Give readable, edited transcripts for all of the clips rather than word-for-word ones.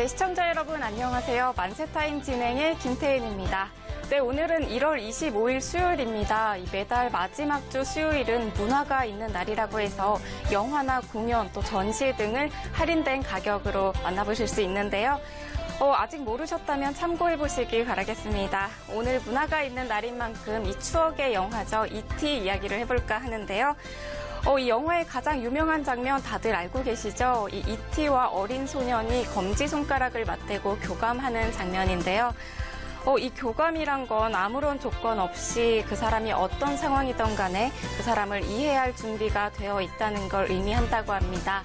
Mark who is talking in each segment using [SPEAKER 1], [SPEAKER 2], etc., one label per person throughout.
[SPEAKER 1] 네, 시청자 여러분 안녕하세요. 만세타임 진행의 김태은입니다. 네, 오늘은 1월 25일 수요일입니다. 매달 마지막 주 수요일은 문화가 있는 날이라고 해서 영화나 공연 또 전시 등을 할인된 가격으로 만나보실 수 있는데요. 아직 모르셨다면 참고해보시길 바라겠습니다. 오늘 문화가 있는 날인 만큼 이 추억의 영화죠. E.T. 이야기를 해볼까 하는데요. 이 영화의 가장 유명한 장면 다들 알고 계시죠? 이 E.T.와 어린 소년이 검지손가락을 맞대고 교감하는 장면인데요. 이 교감이란 건 아무런 조건 없이 그 사람이 어떤 상황이든 간에 그 사람을 이해할 준비가 되어 있다는 걸 의미한다고 합니다.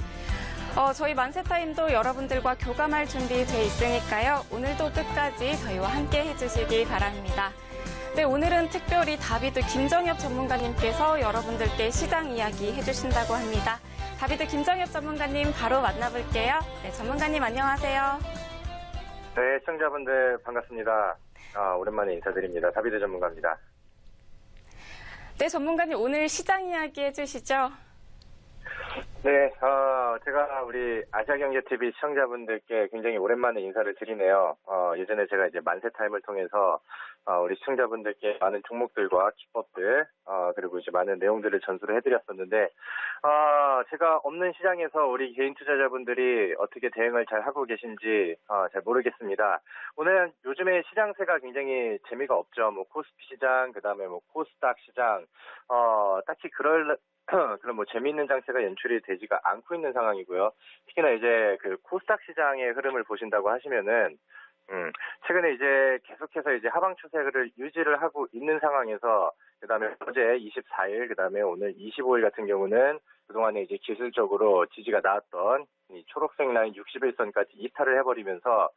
[SPEAKER 1] 저희 만세타임도 여러분들과 교감할 준비돼 있으니까요. 오늘도 끝까지 저희와 함께 해주시기 바랍니다. 네, 오늘은 특별히 다비드 김정엽 전문가님께서 여러분들께 시장 이야기 해주신다고 합니다. 다비드 김정엽 전문가님 바로 만나볼게요. 네, 전문가님 안녕하세요.
[SPEAKER 2] 네, 시청자분들 반갑습니다. 오랜만에 인사드립니다. 다비드 전문가입니다.
[SPEAKER 1] 네, 전문가님 오늘 시장 이야기 해주시죠.
[SPEAKER 2] 네, 제가 우리 아시아경제TV 시청자분들께 굉장히 오랜만에 인사를 드리네요. 예전에 제가 이제 만세타임을 통해서 우리 시청자분들께 많은 종목들과 기법들, 그리고 이제 많은 내용들을 전수를 해드렸었는데, 제가 없는 시장에서 우리 개인 투자자분들이 어떻게 대응을 잘 하고 계신지, 잘 모르겠습니다. 오늘 요즘에 시장세가 굉장히 재미가 없죠. 뭐, 코스피 시장, 그 다음에 뭐, 코스닥 시장, 딱히 그런 뭐 재미있는 장세가 연출이 되지가 않고 있는 상황이고요. 특히나 이제 그 코스닥 시장의 흐름을 보신다고 하시면은, 최근에 이제 계속해서 이제 하방 추세를 유지를 하고 있는 상황에서, 그 다음에 어제 24일, 그 다음에 오늘 25일 같은 경우는 그동안에 이제 기술적으로 지지가 나왔던 이 초록색 라인 61선까지 이탈을 해버리면서,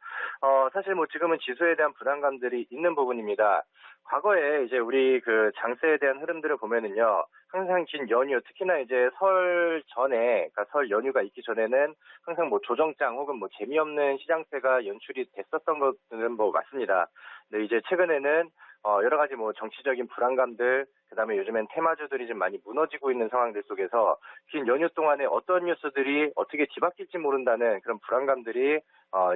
[SPEAKER 2] 사실 뭐 지금은 지수에 대한 불안감들이 있는 부분입니다. 과거에 이제 우리 그 장세에 대한 흐름들을 보면은요, 항상 긴 연휴, 특히나 이제 설 전에, 그러니까 설 연휴가 있기 전에는 항상 뭐 조정장 혹은 뭐 재미없는 시장세가 연출이 됐었던 것들은 뭐 맞습니다. 근데 이제 최근에는 여러 가지 뭐 정치적인 불안감들, 그 다음에 요즘엔 테마주들이 좀 많이 무너지고 있는 상황들 속에서 긴 연휴 동안에 어떤 뉴스들이 어떻게 뒤바뀔지 모른다는 그런 불안감들이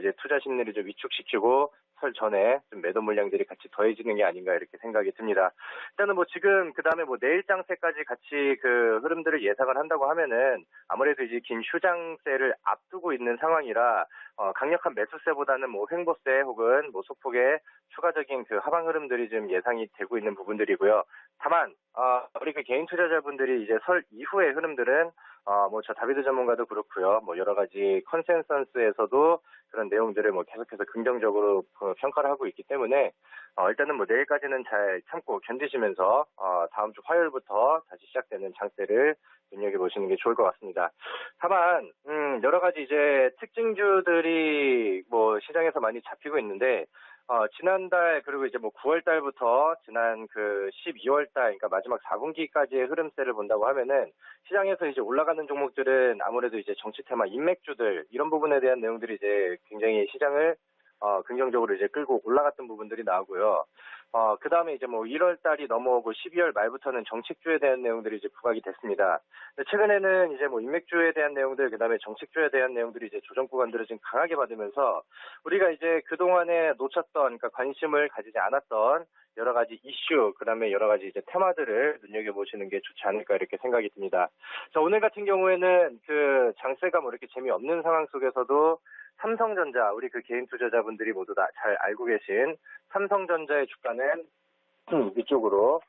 [SPEAKER 2] 이제 투자 심리를 좀 위축시키고 설 전에 좀 매도 물량들이 같이 더해지는 게 아닌가 이렇게 생각이 듭니다. 일단은 뭐 지금 그 다음에 뭐 내일 장세까지 같이 그 흐름들을 예상을 한다고 하면은 아무래도 이제 긴 휴장세를 앞두고 있는 상황이라 강력한 매수세보다는 뭐 횡보세 혹은 뭐 소폭의 추가적인 그 하방 흐름들이 좀 예상이 되고 있는 부분들이고요. 다만 우리 그 개인 투자자분들이 이제 설 이후의 흐름들은 뭐 저 다비드 전문가도 그렇고요. 뭐 여러 가지 컨센서스에서도 그런 내용들을 뭐 계속해서 긍정적으로 평가를 하고 있기 때문에 일단은 뭐 내일까지는 잘 참고 견디시면서 다음 주 화요일부터 다시 시작되는 장세를 눈여겨보시는 게 좋을 것 같습니다. 다만 여러 가지 이제 특징주들이 뭐 시장에서 많이 잡히고 있는데 지난달 그리고 이제 뭐 9월 달부터 지난 그 12월 달 그러니까 마지막 4분기까지의 흐름세를 본다고 하면은 시장에서 이제 올라가는 종목들은 아무래도 이제 정치 테마 인맥주들 이런 부분에 대한 내용들이 이제 굉장히 시장을 긍정적으로 이제 끌고 올라갔던 부분들이 나오고요. 그 다음에 이제 뭐 1월 달이 넘어오고 12월 말부터는 정책주에 대한 내용들이 이제 부각이 됐습니다. 근데 최근에는 이제 뭐 인맥주에 대한 내용들, 그 다음에 정책주에 대한 내용들이 이제 조정 구간들을 지금 강하게 받으면서 우리가 이제 그동안에 놓쳤던, 그러니까 관심을 가지지 않았던 여러 가지 이슈, 그 다음에 여러 가지 이제 테마들을 눈여겨보시는 게 좋지 않을까 이렇게 생각이 듭니다. 자, 오늘 같은 경우에는 그 장세가 뭐 이렇게 재미없는 상황 속에서도 삼성전자, 우리 그 개인 투자자분들이 모두 다 잘 알고 계신 삼성전자의 주가는 위쪽으로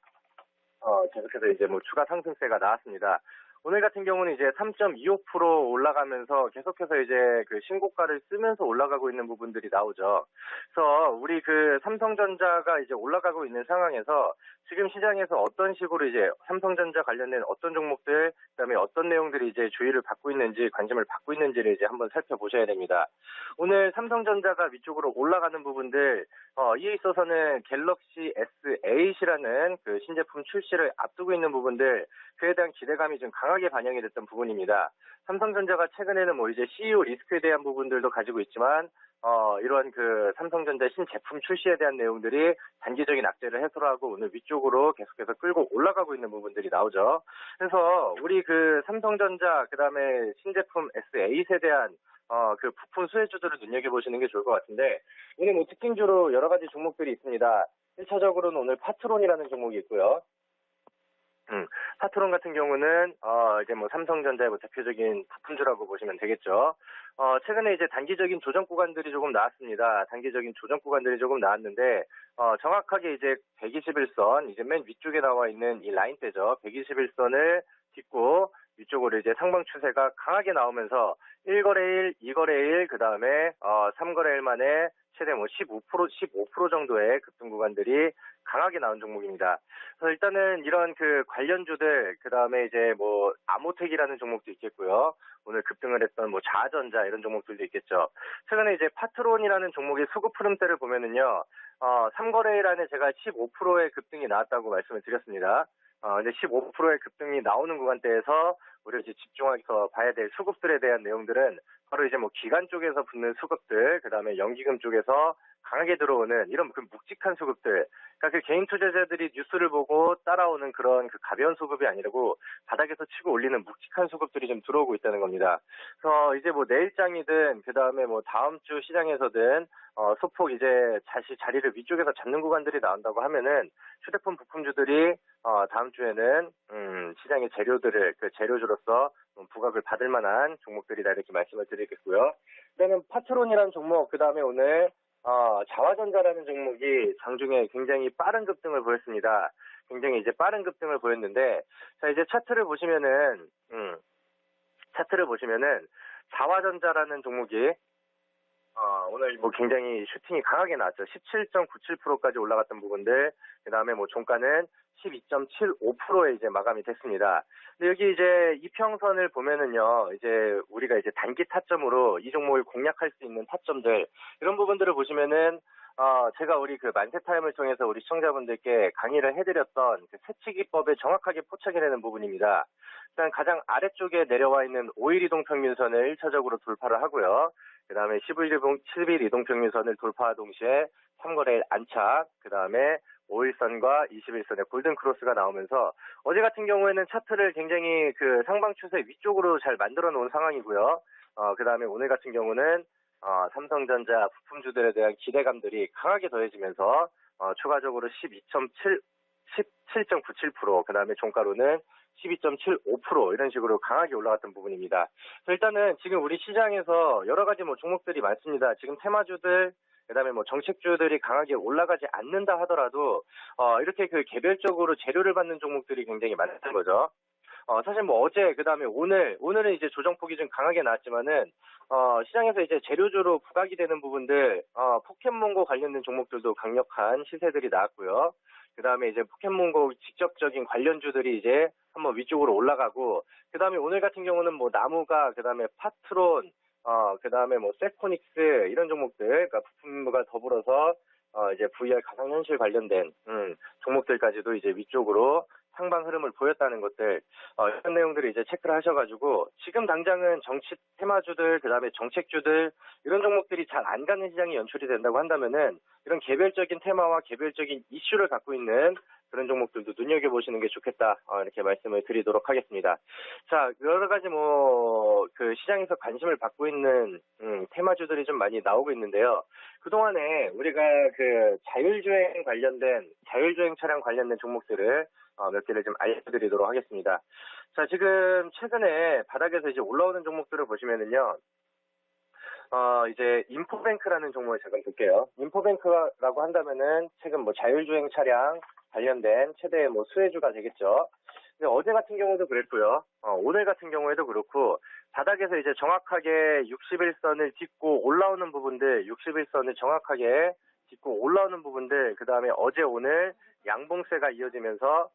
[SPEAKER 2] 계속해서 이제 뭐 추가 상승세가 나왔습니다. 오늘 같은 경우는 이제 3.25% 올라가면서 계속해서 이제 그 신고가를 쓰면서 올라가고 있는 부분들이 나오죠. 그래서 우리 그 삼성전자가 이제 올라가고 있는 상황에서 지금 시장에서 어떤 식으로 이제 삼성전자 관련된 어떤 종목들, 그다음에 어떤 내용들이 이제 주의를 받고 있는지, 관심을 받고 있는지를 이제 한번 살펴보셔야 됩니다. 오늘 삼성전자가 위쪽으로 올라가는 부분들, 이에 있어서는 갤럭시 S8이라는 그 신제품 출시를 앞두고 있는 부분들, 그에 대한 기대감이 좀 강하게 반영이 됐던 부분입니다. 삼성전자가 최근에는 뭐 이제 CEO 리스크에 대한 부분들도 가지고 있지만, 이러한 그 삼성전자 신제품 출시에 대한 내용들이 단기적인 악재를 해소를 하고 오늘 위쪽으로 계속해서 끌고 올라가고 있는 부분들이 나오죠. 그래서 우리 그 삼성전자, 그 다음에 신제품 S8에 대한 그 부품 수혜주들을 눈여겨보시는 게 좋을 것 같은데, 오늘 뭐 특징주로 여러 가지 종목들이 있습니다. 1차적으로는 오늘 파트론이라는 종목이 있고요. 파트론 같은 경우는, 이제 뭐 삼성전자의 뭐 대표적인 부품주라고 보시면 되겠죠. 최근에 이제 단기적인 조정 구간들이 조금 나왔습니다. 단기적인 조정 구간들이 조금 나왔는데, 정확하게 이제 121선, 이제 맨 위쪽에 나와 있는 이 라인대죠. 121선을 딛고 위쪽으로 이제 상방 추세가 강하게 나오면서 1거래일, 2거래일, 그 다음에, 3거래일 만에 최대 뭐 15% 정도의 급등 구간들이 강하게 나온 종목입니다. 그래서 일단은 이런 그 관련주들, 그 다음에 이제 뭐 아모텍이라는 종목도 있겠고요. 오늘 급등을 했던 뭐 자전자 이런 종목들도 있겠죠. 최근에 이제 파트론이라는 종목의 수급 흐름대를 보면은요, 3거래일 안에 제가 15%의 급등이 나왔다고 말씀을 드렸습니다. 이제 15%의 급등이 나오는 구간대에서 우리가 이제 집중해서 봐야 될 수급들에 대한 내용들은 바로 이제 뭐 기관 쪽에서 붙는 수급들, 그 다음에 연기금 쪽에서 강하게 들어오는 이런 그 묵직한 수급들, 그러니까 그 개인 투자자들이 뉴스를 보고 따라오는 그런 그 가벼운 수급이 아니라고 바닥에서 치고 올리는 묵직한 수급들이 좀 들어오고 있다는 겁니다. 그래서 이제 뭐 내일장이든 그 다음에 뭐 다음 주 시장에서든 소폭 이제 다시 자리를 위쪽에서 잡는 구간들이 나온다고 하면은 휴대폰 부품주들이 다음 주에는 시장의 재료들을 그 재료주로서 부각을 받을 만한 종목들이다 이렇게 말씀을 드리겠고요. 그다음에 파트론이라는 종목, 그 다음에 오늘 자화전자라는 종목이 장중에 굉장히 빠른 급등을 보였습니다. 굉장히 이제 빠른 급등을 보였는데, 자 이제 차트를 보시면은 자화전자라는 종목이 오늘 뭐 굉장히 슈팅이 강하게 나왔죠. 17.97%까지 올라갔던 부분들, 그 다음에 뭐 종가는 12.75%에 이제 마감이 됐습니다. 근데 여기 이제 이평선을 보면은요, 이제 우리가 이제 단기 타점으로 이 종목을 공략할 수 있는 타점들, 이런 부분들을 보시면은, 제가 우리 그 만세타임을 통해서 우리 시청자분들께 강의를 해드렸던 그 세치기법에 정확하게 포착해내는 부분입니다. 일단 가장 아래쪽에 내려와 있는 5일 이동평균선을 1차적으로 돌파를 하고요. 그 다음에 10일 이동평균선을 돌파와 동시에 3거래일 안착, 그 다음에 5일선과 21선의 골든크로스가 나오면서 어제 같은 경우에는 차트를 굉장히 그 상방 추세 위쪽으로 잘 만들어 놓은 상황이고요. 그 다음에 오늘 같은 경우는 삼성전자 부품주들에 대한 기대감들이 강하게 더해지면서 추가적으로 17.97%, 그 다음에 종가로는 12.75% 이런 식으로 강하게 올라갔던 부분입니다. 일단은 지금 우리 시장에서 여러 가지 뭐 종목들이 많습니다. 지금 테마주들, 그다음에 뭐 정책주들이 강하게 올라가지 않는다 하더라도 이렇게 그 개별적으로 재료를 받는 종목들이 굉장히 많다는 거죠. 사실 뭐 어제 그다음에 오늘은 이제 조정폭이 좀 강하게 나왔지만은 시장에서 이제 재료주로 부각이 되는 부분들, 포켓몬고 관련된 종목들도 강력한 시세들이 나왔고요. 그다음에 이제 포켓몬고 직접적인 관련주들이 이제 한번 위쪽으로 올라가고, 그다음에 오늘 같은 경우는 뭐 나무가, 그다음에 파트론, 그다음에 뭐 세코닉스 이런 종목들, 그러니까 부품과 더불어서 이제 VR 가상현실 관련된 종목들까지도 이제 위쪽으로 상방 흐름을 보였다는 것들, 이런 내용들을 이제 체크를 하셔가지고 지금 당장은 정치 테마주들, 그다음에 정책주들 이런 종목들이 잘 안 가는 시장이 연출이 된다고 한다면은 이런 개별적인 테마와 개별적인 이슈를 갖고 있는 그런 종목들도 눈여겨보시는 게 좋겠다, 이렇게 말씀을 드리도록 하겠습니다. 자, 여러 가지 뭐 그 시장에서 관심을 받고 있는 테마주들이 좀 많이 나오고 있는데요. 그동안에 우리가 그 자율주행 차량 관련된 종목들을 몇 개를 좀 알려드리도록 하겠습니다. 자, 지금 최근에 바닥에서 이제 올라오는 종목들을 보시면은요, 이제 인포뱅크라는 종목을 잠깐 볼게요. 인포뱅크라고 한다면은 최근 뭐 자율주행 차량 관련된 최대의 뭐 수혜주가 되겠죠. 근데 어제 같은 경우도 그랬고요. 오늘 같은 경우에도 그렇고, 바닥에서 이제 정확하게 61선을 딛고 올라오는 부분들, 61선을 정확하게 딛고 올라오는 부분들, 그 다음에 어제 오늘 양봉세가 이어지면서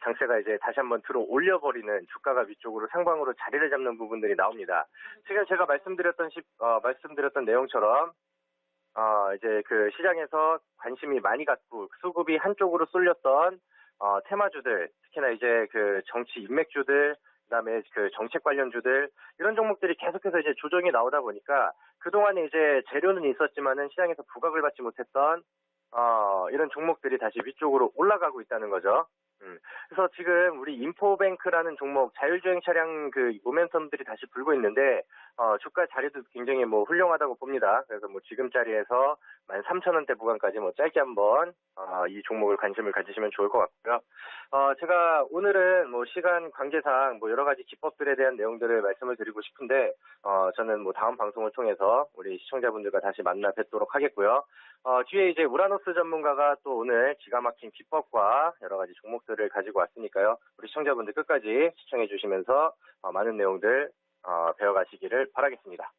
[SPEAKER 2] 장세가 이제 다시 한번 들어 올려버리는, 주가가 위쪽으로 상방으로 자리를 잡는 부분들이 나옵니다. 지금 제가 말씀드렸던 내용처럼 이제 그 시장에서 관심이 많이 갖고 수급이 한쪽으로 쏠렸던 테마주들, 특히나 이제 그 정치 인맥주들, 그다음에 그 정책 관련주들, 이런 종목들이 계속해서 이제 조정이 나오다 보니까 그동안에 이제 재료는 있었지만은 시장에서 부각을 받지 못했던 이런 종목들이 다시 위쪽으로 올라가고 있다는 거죠. 그래서 지금 우리 인포뱅크라는 종목 자율주행 차량 그 모멘텀들이 다시 불고 있는데 주가 자리도 굉장히 훌륭하다고 봅니다. 그래서 지금 자리에서 13,000원대 구간까지 짧게 한번 이 종목을 관심을 가지시면 좋을 것 같고요. 제가 오늘은 시간 관계상 여러 가지 기법들에 대한 내용들을 말씀을 드리고 싶은데 저는 다음 방송을 통해서 우리 시청자분들과 다시 만나 뵙도록 하겠고요. 뒤에 이제 우라노스 전문가가 또 오늘 기가 막힌 기법과 여러 가지 종목들을 가지고 왔으니까요. 우리 시청자분들 끝까지 시청해 주시면서 많은 내용들 배워가시기를 바라겠습니다.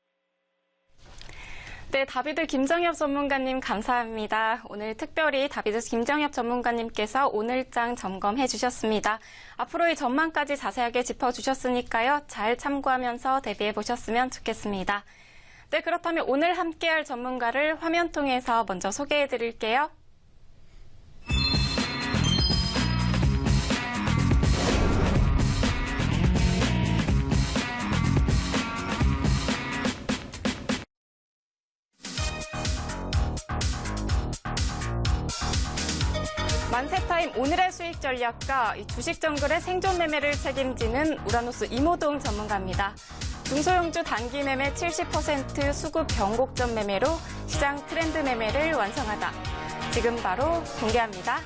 [SPEAKER 1] 네, 다비드 김정엽 전문가님 감사합니다. 오늘 특별히 다비드 김정엽 전문가님께서 오늘장 점검해 주셨습니다. 앞으로의 전망까지 자세하게 짚어주셨으니까요. 잘 참고하면서 대비해 보셨으면 좋겠습니다. 네, 그렇다면 오늘 함께할 전문가를 화면 통해서 먼저 소개해 드릴게요. 만세타임 오늘의 수익 전략가 주식 정글의 생존 매매를 책임지는 우라노스 이모동 전문가입니다. 중소형주 단기 매매 70% 수급 변곡점 매매로 시장 트렌드 매매를 완성하다. 지금 바로 공개합니다.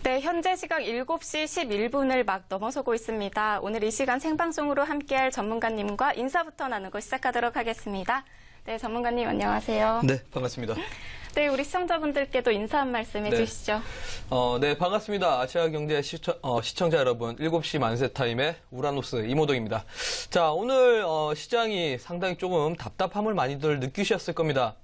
[SPEAKER 1] 네, 현재 시각 7시 11분을 막 넘어서고 있습니다. 오늘 이 시간 생방송으로 함께할 전문가님과 인사부터 나누고 시작하도록 하겠습니다. 네, 전문가님 안녕하세요.
[SPEAKER 3] 네, 반갑습니다.
[SPEAKER 1] 네, 우리 시청자분들께도 인사 한 말씀 해주시죠.
[SPEAKER 3] 네, 반갑습니다. 아시아경제 시청자 여러분, 7시 만세타임의 우라노스 이모동입니다. 자, 오늘 시장이 상당히 조금 답답함을 많이들 느끼셨을 겁니다.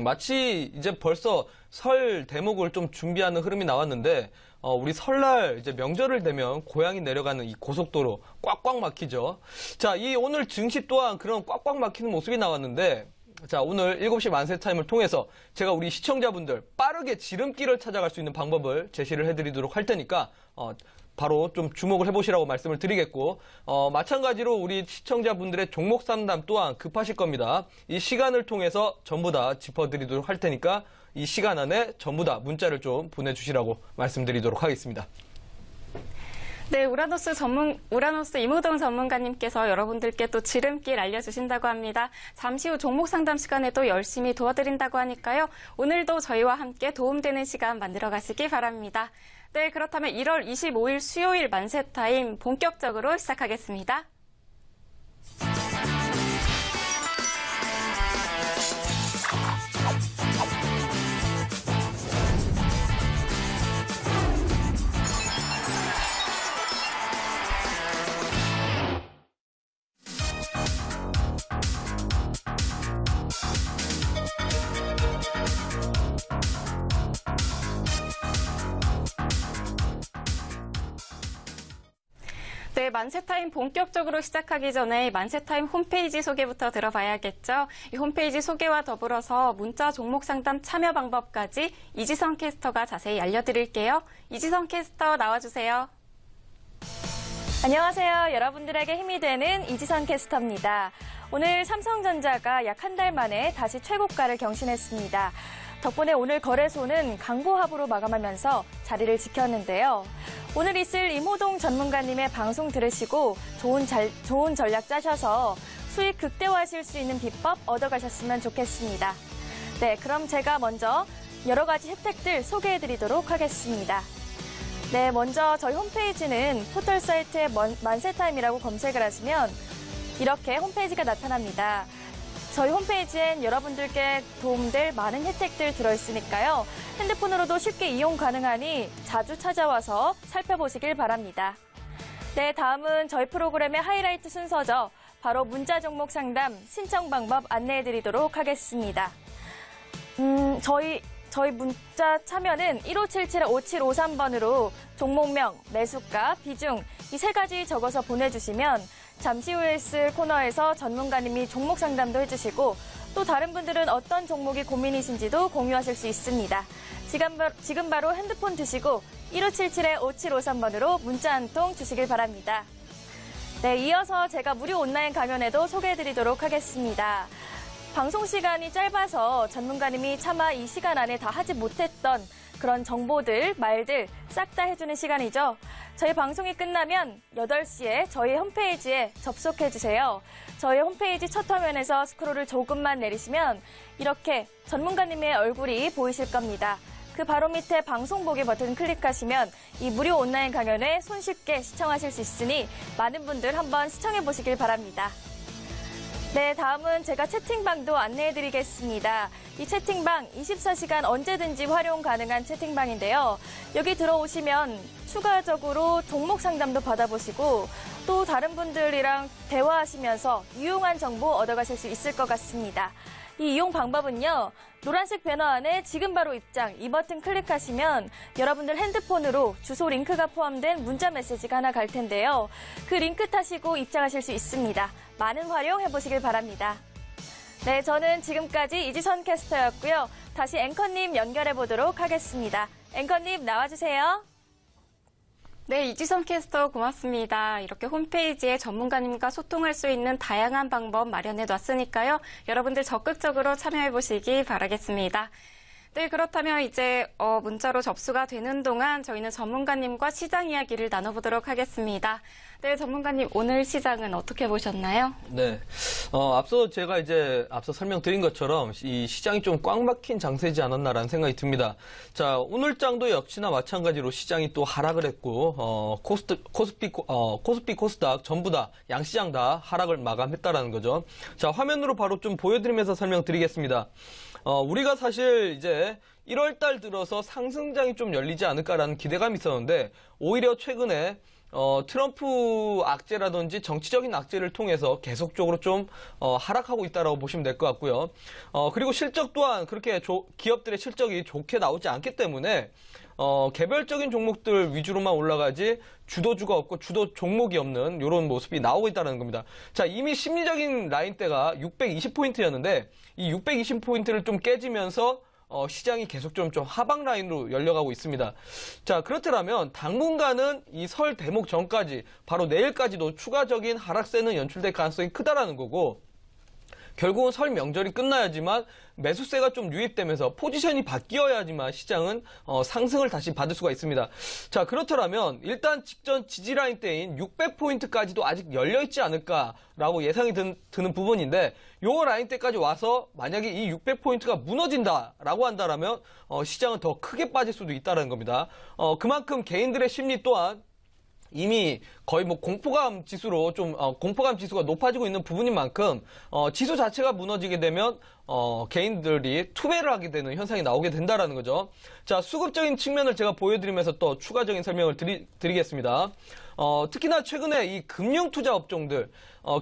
[SPEAKER 3] 마치 이제 벌써 설 대목을 좀 준비하는 흐름이 나왔는데 우리 설날 이제 명절을 되면 고향이 내려가는 이 고속도로 꽉꽉 막히죠. 자, 이 오늘 증시 또한 그런 꽉꽉 막히는 모습이 나왔는데 자, 오늘 7시 만세타임을 통해서 제가 우리 시청자분들 빠르게 지름길을 찾아갈 수 있는 방법을 제시를 해드리도록 할 테니까 바로 좀 주목을 해보시라고 말씀을 드리겠고 마찬가지로 우리 시청자분들의 종목 상담 또한 급하실 겁니다. 이 시간을 통해서 전부 다 짚어드리도록 할 테니까 이 시간 안에 전부 다 문자를 좀 보내주시라고 말씀드리도록 하겠습니다.
[SPEAKER 1] 네, 우라노스 이모동 전문가님께서 여러분들께 또 지름길 알려주신다고 합니다. 잠시 후 종목 상담 시간에도 열심히 도와드린다고 하니까요. 오늘도 저희와 함께 도움되는 시간 만들어 가시기 바랍니다. 네, 그렇다면 1월 25일 수요일 만세타임 본격적으로 시작하겠습니다. 네, 만세타임 본격적으로 시작하기 전에 만세타임 홈페이지 소개부터 들어봐야겠죠. 이 홈페이지 소개와 더불어서 문자 종목 상담 참여 방법까지 이지성 캐스터가 자세히 알려드릴게요. 이지성 캐스터 나와주세요.
[SPEAKER 4] 안녕하세요. 여러분들에게 힘이 되는 이지선 캐스터입니다. 오늘 삼성전자가 약 한 달 만에 다시 최고가를 경신했습니다. 덕분에 오늘 거래소는 강보합으로 마감하면서 자리를 지켰는데요. 오늘 있을 이모동 전문가님의 방송 들으시고 좋은 전략 짜셔서 수익 극대화하실 수 있는 비법 얻어가셨으면 좋겠습니다. 네, 그럼 제가 먼저 여러 가지 혜택들 소개해드리도록 하겠습니다. 네, 먼저 저희 홈페이지는 포털 사이트에 만세타임이라고 검색을 하시면 이렇게 홈페이지가 나타납니다. 저희 홈페이지엔 여러분들께 도움될 많은 혜택들 들어있으니까요. 핸드폰으로도 쉽게 이용 가능하니 자주 찾아와서 살펴보시길 바랍니다. 네, 다음은 저희 프로그램의 하이라이트 순서죠. 바로 문자 종목 상담 신청 방법 안내해드리도록 하겠습니다. 저희 문자 참여는 1577-5753번으로 종목명, 매수가, 비중 이 세 가지 적어서 보내주시면 잠시 후에 있을 코너에서 전문가님이 종목 상담도 해주시고 또 다른 분들은 어떤 종목이 고민이신지도 공유하실 수 있습니다. 지금 바로 핸드폰 드시고 1577-5753번으로 문자 한 통 주시길 바랍니다. 네, 이어서 제가 무료 온라인 강연에도 소개해드리도록 하겠습니다. 방송 시간이 짧아서 전문가님이 차마 이 시간 안에 다 하지 못했던 그런 정보들, 말들 싹 다 해주는 시간이죠. 저희 방송이 끝나면 8시에 저희 홈페이지에 접속해주세요. 저희 홈페이지 첫 화면에서 스크롤을 조금만 내리시면 이렇게 전문가님의 얼굴이 보이실 겁니다. 그 바로 밑에 방송 보기 버튼 클릭하시면 이 무료 온라인 강연을 손쉽게 시청하실 수 있으니 많은 분들 한번 시청해보시길 바랍니다. 네, 다음은 제가 채팅방도 안내해드리겠습니다. 이 채팅방 24시간 언제든지 활용 가능한 채팅방인데요. 여기 들어오시면 추가적으로 종목 상담도 받아보시고 또 다른 분들이랑 대화하시면서 유용한 정보 얻어가실 수 있을 것 같습니다. 이 이용 방법은요. 노란색 배너 안에 지금 바로 입장 이 버튼 클릭하시면 여러분들 핸드폰으로 주소 링크가 포함된 문자 메시지가 하나 갈 텐데요. 그 링크 타시고 입장하실 수 있습니다. 많은 활용해보시길 바랍니다. 네, 저는 지금까지 이지선 캐스터였고요. 다시 앵커님 연결해보도록 하겠습니다. 앵커님 나와주세요.
[SPEAKER 1] 네, 이지선 캐스터 고맙습니다. 이렇게 홈페이지에 전문가님과 소통할 수 있는 다양한 방법 마련해 놨으니까요. 여러분들 적극적으로 참여해 보시기 바라겠습니다. 네, 그렇다면 이제 문자로 접수가 되는 동안 저희는 전문가님과 시장 이야기를 나눠보도록 하겠습니다. 네, 전문가님 오늘 시장은 어떻게 보셨나요?
[SPEAKER 3] 네, 앞서 제가 앞서 설명드린 것처럼 이 시장이 좀 꽉 막힌 장세지 않았나라는 생각이 듭니다. 자, 오늘 장도 역시나 마찬가지로 시장이 또 하락을 했고, 코스피, 코스닥 전부 다 양시장 다 하락을 마감했다라는 거죠. 자, 화면으로 바로 좀 보여드리면서 설명드리겠습니다. 우리가 사실 이제 1월 달 들어서 상승장이 좀 열리지 않을까라는 기대감이 있었는데, 오히려 최근에 트럼프 악재라든지 정치적인 악재를 통해서 계속적으로 좀 하락하고 있다라고 보시면 될 것 같고요. 그리고 실적 또한 그렇게 기업들의 실적이 좋게 나오지 않기 때문에 개별적인 종목들 위주로만 올라가지 주도주가 없고 주도 종목이 없는 이런 모습이 나오고 있다는 겁니다. 자, 이미 심리적인 라인대가 620포인트였는데 이 620포인트를 좀 깨지면서 시장이 계속 좀 하방 라인으로 열려가고 있습니다. 자, 그렇다면 당분간은 이 설 대목 전까지 바로 내일까지도 추가적인 하락세는 연출될 가능성이 크다라는 거고, 결국은 설 명절이 끝나야지만 매수세가 좀 유입되면서 포지션이 바뀌어야지만 시장은 상승을 다시 받을 수가 있습니다. 자, 그렇더라면 일단 직전 지지라인 때인 600포인트까지도 아직 열려있지 않을까라고 예상이 드는 부분인데, 요 라인 때까지 와서 만약에 이 600포인트가 무너진다라고 한다면 시장은 더 크게 빠질 수도 있다는 겁니다. 그만큼 개인들의 심리 또한 이미 거의 공포감 지수로 공포감 지수가 높아지고 있는 부분인 만큼 지수 자체가 무너지게 되면 개인들이 투매를 하게 되는 현상이 나오게 된다라는 거죠. 자, 수급적인 측면을 제가 보여드리면서 또 추가적인 설명을 드리겠습니다. 특히나 최근에 이 금융 투자 업종들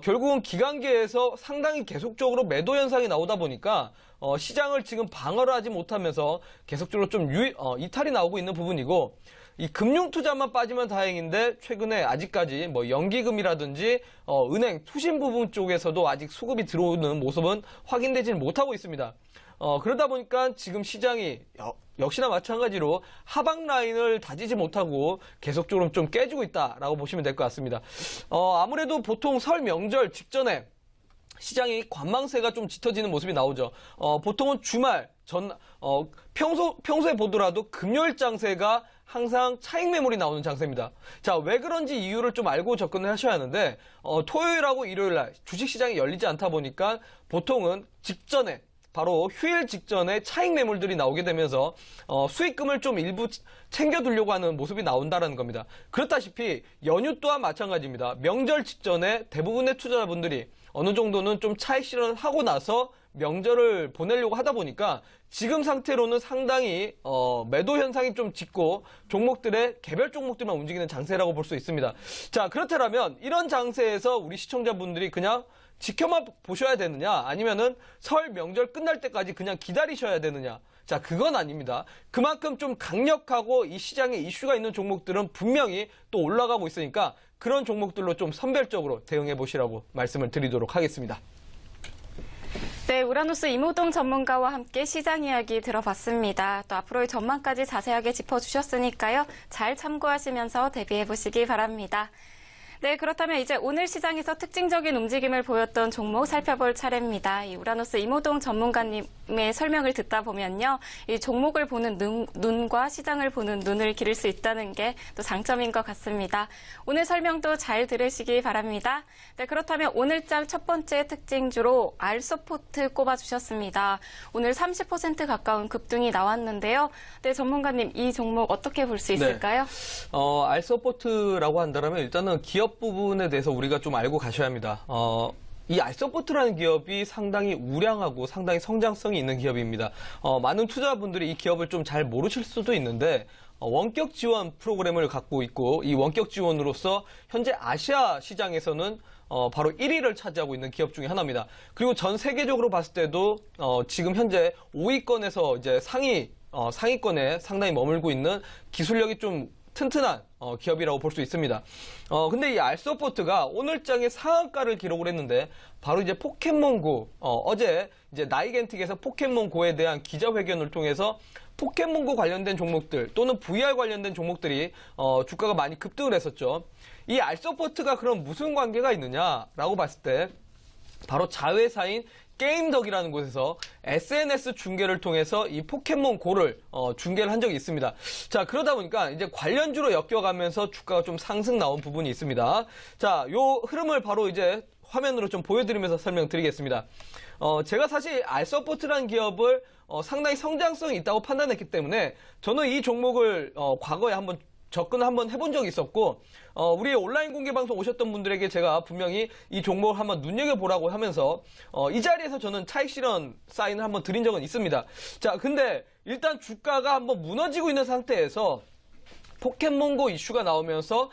[SPEAKER 3] 결국은 기관계에서 상당히 계속적으로 매도 현상이 나오다 보니까 시장을 지금 방어를 하지 못하면서 계속적으로 좀 이탈이 나오고 있는 부분이고, 이 금융 투자만 빠지면 다행인데 최근에 아직까지 연기금이라든지 은행 투신 부분 쪽에서도 아직 수급이 들어오는 모습은 확인되지는 못하고 있습니다. 그러다 보니까 지금 시장이 역시나 마찬가지로 하방 라인을 다지지 못하고 계속적으로 좀 깨지고 있다라고 보시면 될 것 같습니다. 아무래도 보통 설 명절 직전에 시장이 관망세가 좀 짙어지는 모습이 나오죠. 보통은 주말 평소에 보더라도 금요일 장세가 항상 차익 매물이 나오는 장세입니다. 자, 왜 그런지 이유를 좀 알고 접근을 하셔야 하는데, 토요일하고 일요일날 주식시장이 열리지 않다 보니까 보통은 직전에, 바로 휴일 직전에 차익 매물들이 나오게 되면서 수익금을 좀 일부 챙겨두려고 하는 모습이 나온다는 겁니다. 그렇다시피 연휴 또한 마찬가지입니다. 명절 직전에 대부분의 투자자분들이 어느 정도는 좀 차익 실현을 하고 나서 명절을 보내려고 하다 보니까 지금 상태로는 상당히 매도 현상이 좀 짙고 개별 종목들만 움직이는 장세라고 볼 수 있습니다. 자, 그렇다면 이런 장세에서 우리 시청자분들이 그냥 지켜만 보셔야 되느냐, 아니면은 설 명절 끝날 때까지 그냥 기다리셔야 되느냐? 자, 그건 아닙니다. 그만큼 좀 강력하고 이 시장에 이슈가 있는 종목들은 분명히 또 올라가고 있으니까 그런 종목들로 좀 선별적으로 대응해 보시라고 말씀을 드리도록 하겠습니다.
[SPEAKER 1] 네, 우라노스 이모동 전문가와 함께 시장 이야기 들어봤습니다. 또 앞으로의 전망까지 자세하게 짚어주셨으니까요. 잘 참고하시면서 대비해 보시기 바랍니다. 네, 그렇다면 이제 오늘 시장에서 특징적인 움직임을 보였던 종목 살펴볼 차례입니다. 이 우라노스 이모동 전문가님의 설명을 듣다 보면요. 이 종목을 보는 눈과 시장을 보는 눈을 기를 수 있다는 게 또 장점인 것 같습니다. 오늘 설명도 잘 들으시기 바랍니다. 네, 그렇다면 오늘장 첫 번째 특징주로 알소포트 꼽아주셨습니다. 오늘 30% 가까운 급등이 나왔는데요. 네, 전문가님 이 종목 어떻게 볼 수 있을까요?
[SPEAKER 3] 알서포트라고 한다면 일단은 기업 부분에 대해서 우리가 좀 알고 가셔야 합니다. 이 알서포트라는 기업이 상당히 우량하고 상당히 성장성이 있는 기업입니다. 많은 투자분들이 이 기업을 좀 잘 모르실 수도 있는데 원격 지원 프로그램을 갖고 있고 이 원격 지원으로서 현재 아시아 시장에서는 바로 1위를 차지하고 있는 기업 중에 하나입니다. 그리고 전 세계적으로 봤을 때도 지금 현재 5위권에서 이제 상위권에 상당히 머물고 있는 기술력이 좀 튼튼한 기업이라고 볼 수 있습니다. 근데 이 알서포트가 오늘장에 상한가를 기록을 했는데 바로 이제 포켓몬고 어제 이제 나이겐틱에서 포켓몬고에 대한 기자회견을 통해서 포켓몬고 관련된 종목들 또는 VR 관련된 종목들이 주가가 많이 급등을 했었죠. 이 알서포트가 그럼 무슨 관계가 있느냐라고 봤을 때 바로 자회사인 게임덕이라는 곳에서 SNS 중계를 통해서 이 포켓몬고를 중계를 한 적이 있습니다. 자, 그러다 보니까 이제 관련주로 엮여가면서 주가가 좀 상승 나온 부분이 있습니다. 자, 요 흐름을 바로 이제 화면으로 좀 보여드리면서 설명드리겠습니다. 제가 사실 알서포트라는 기업을 상당히 성장성이 있다고 판단했기 때문에 저는 이 종목을 과거에 한번 접근을 한번 해본 적이 있었고 우리 온라인 공개 방송 오셨던 분들에게 제가 분명히 이 종목을 한번 눈여겨보라고 하면서 이 자리에서 저는 차익 실현 사인을 한번 드린 적은 있습니다. 자, 근데 일단 주가가 한번 무너지고 있는 상태에서 포켓몬고 이슈가 나오면서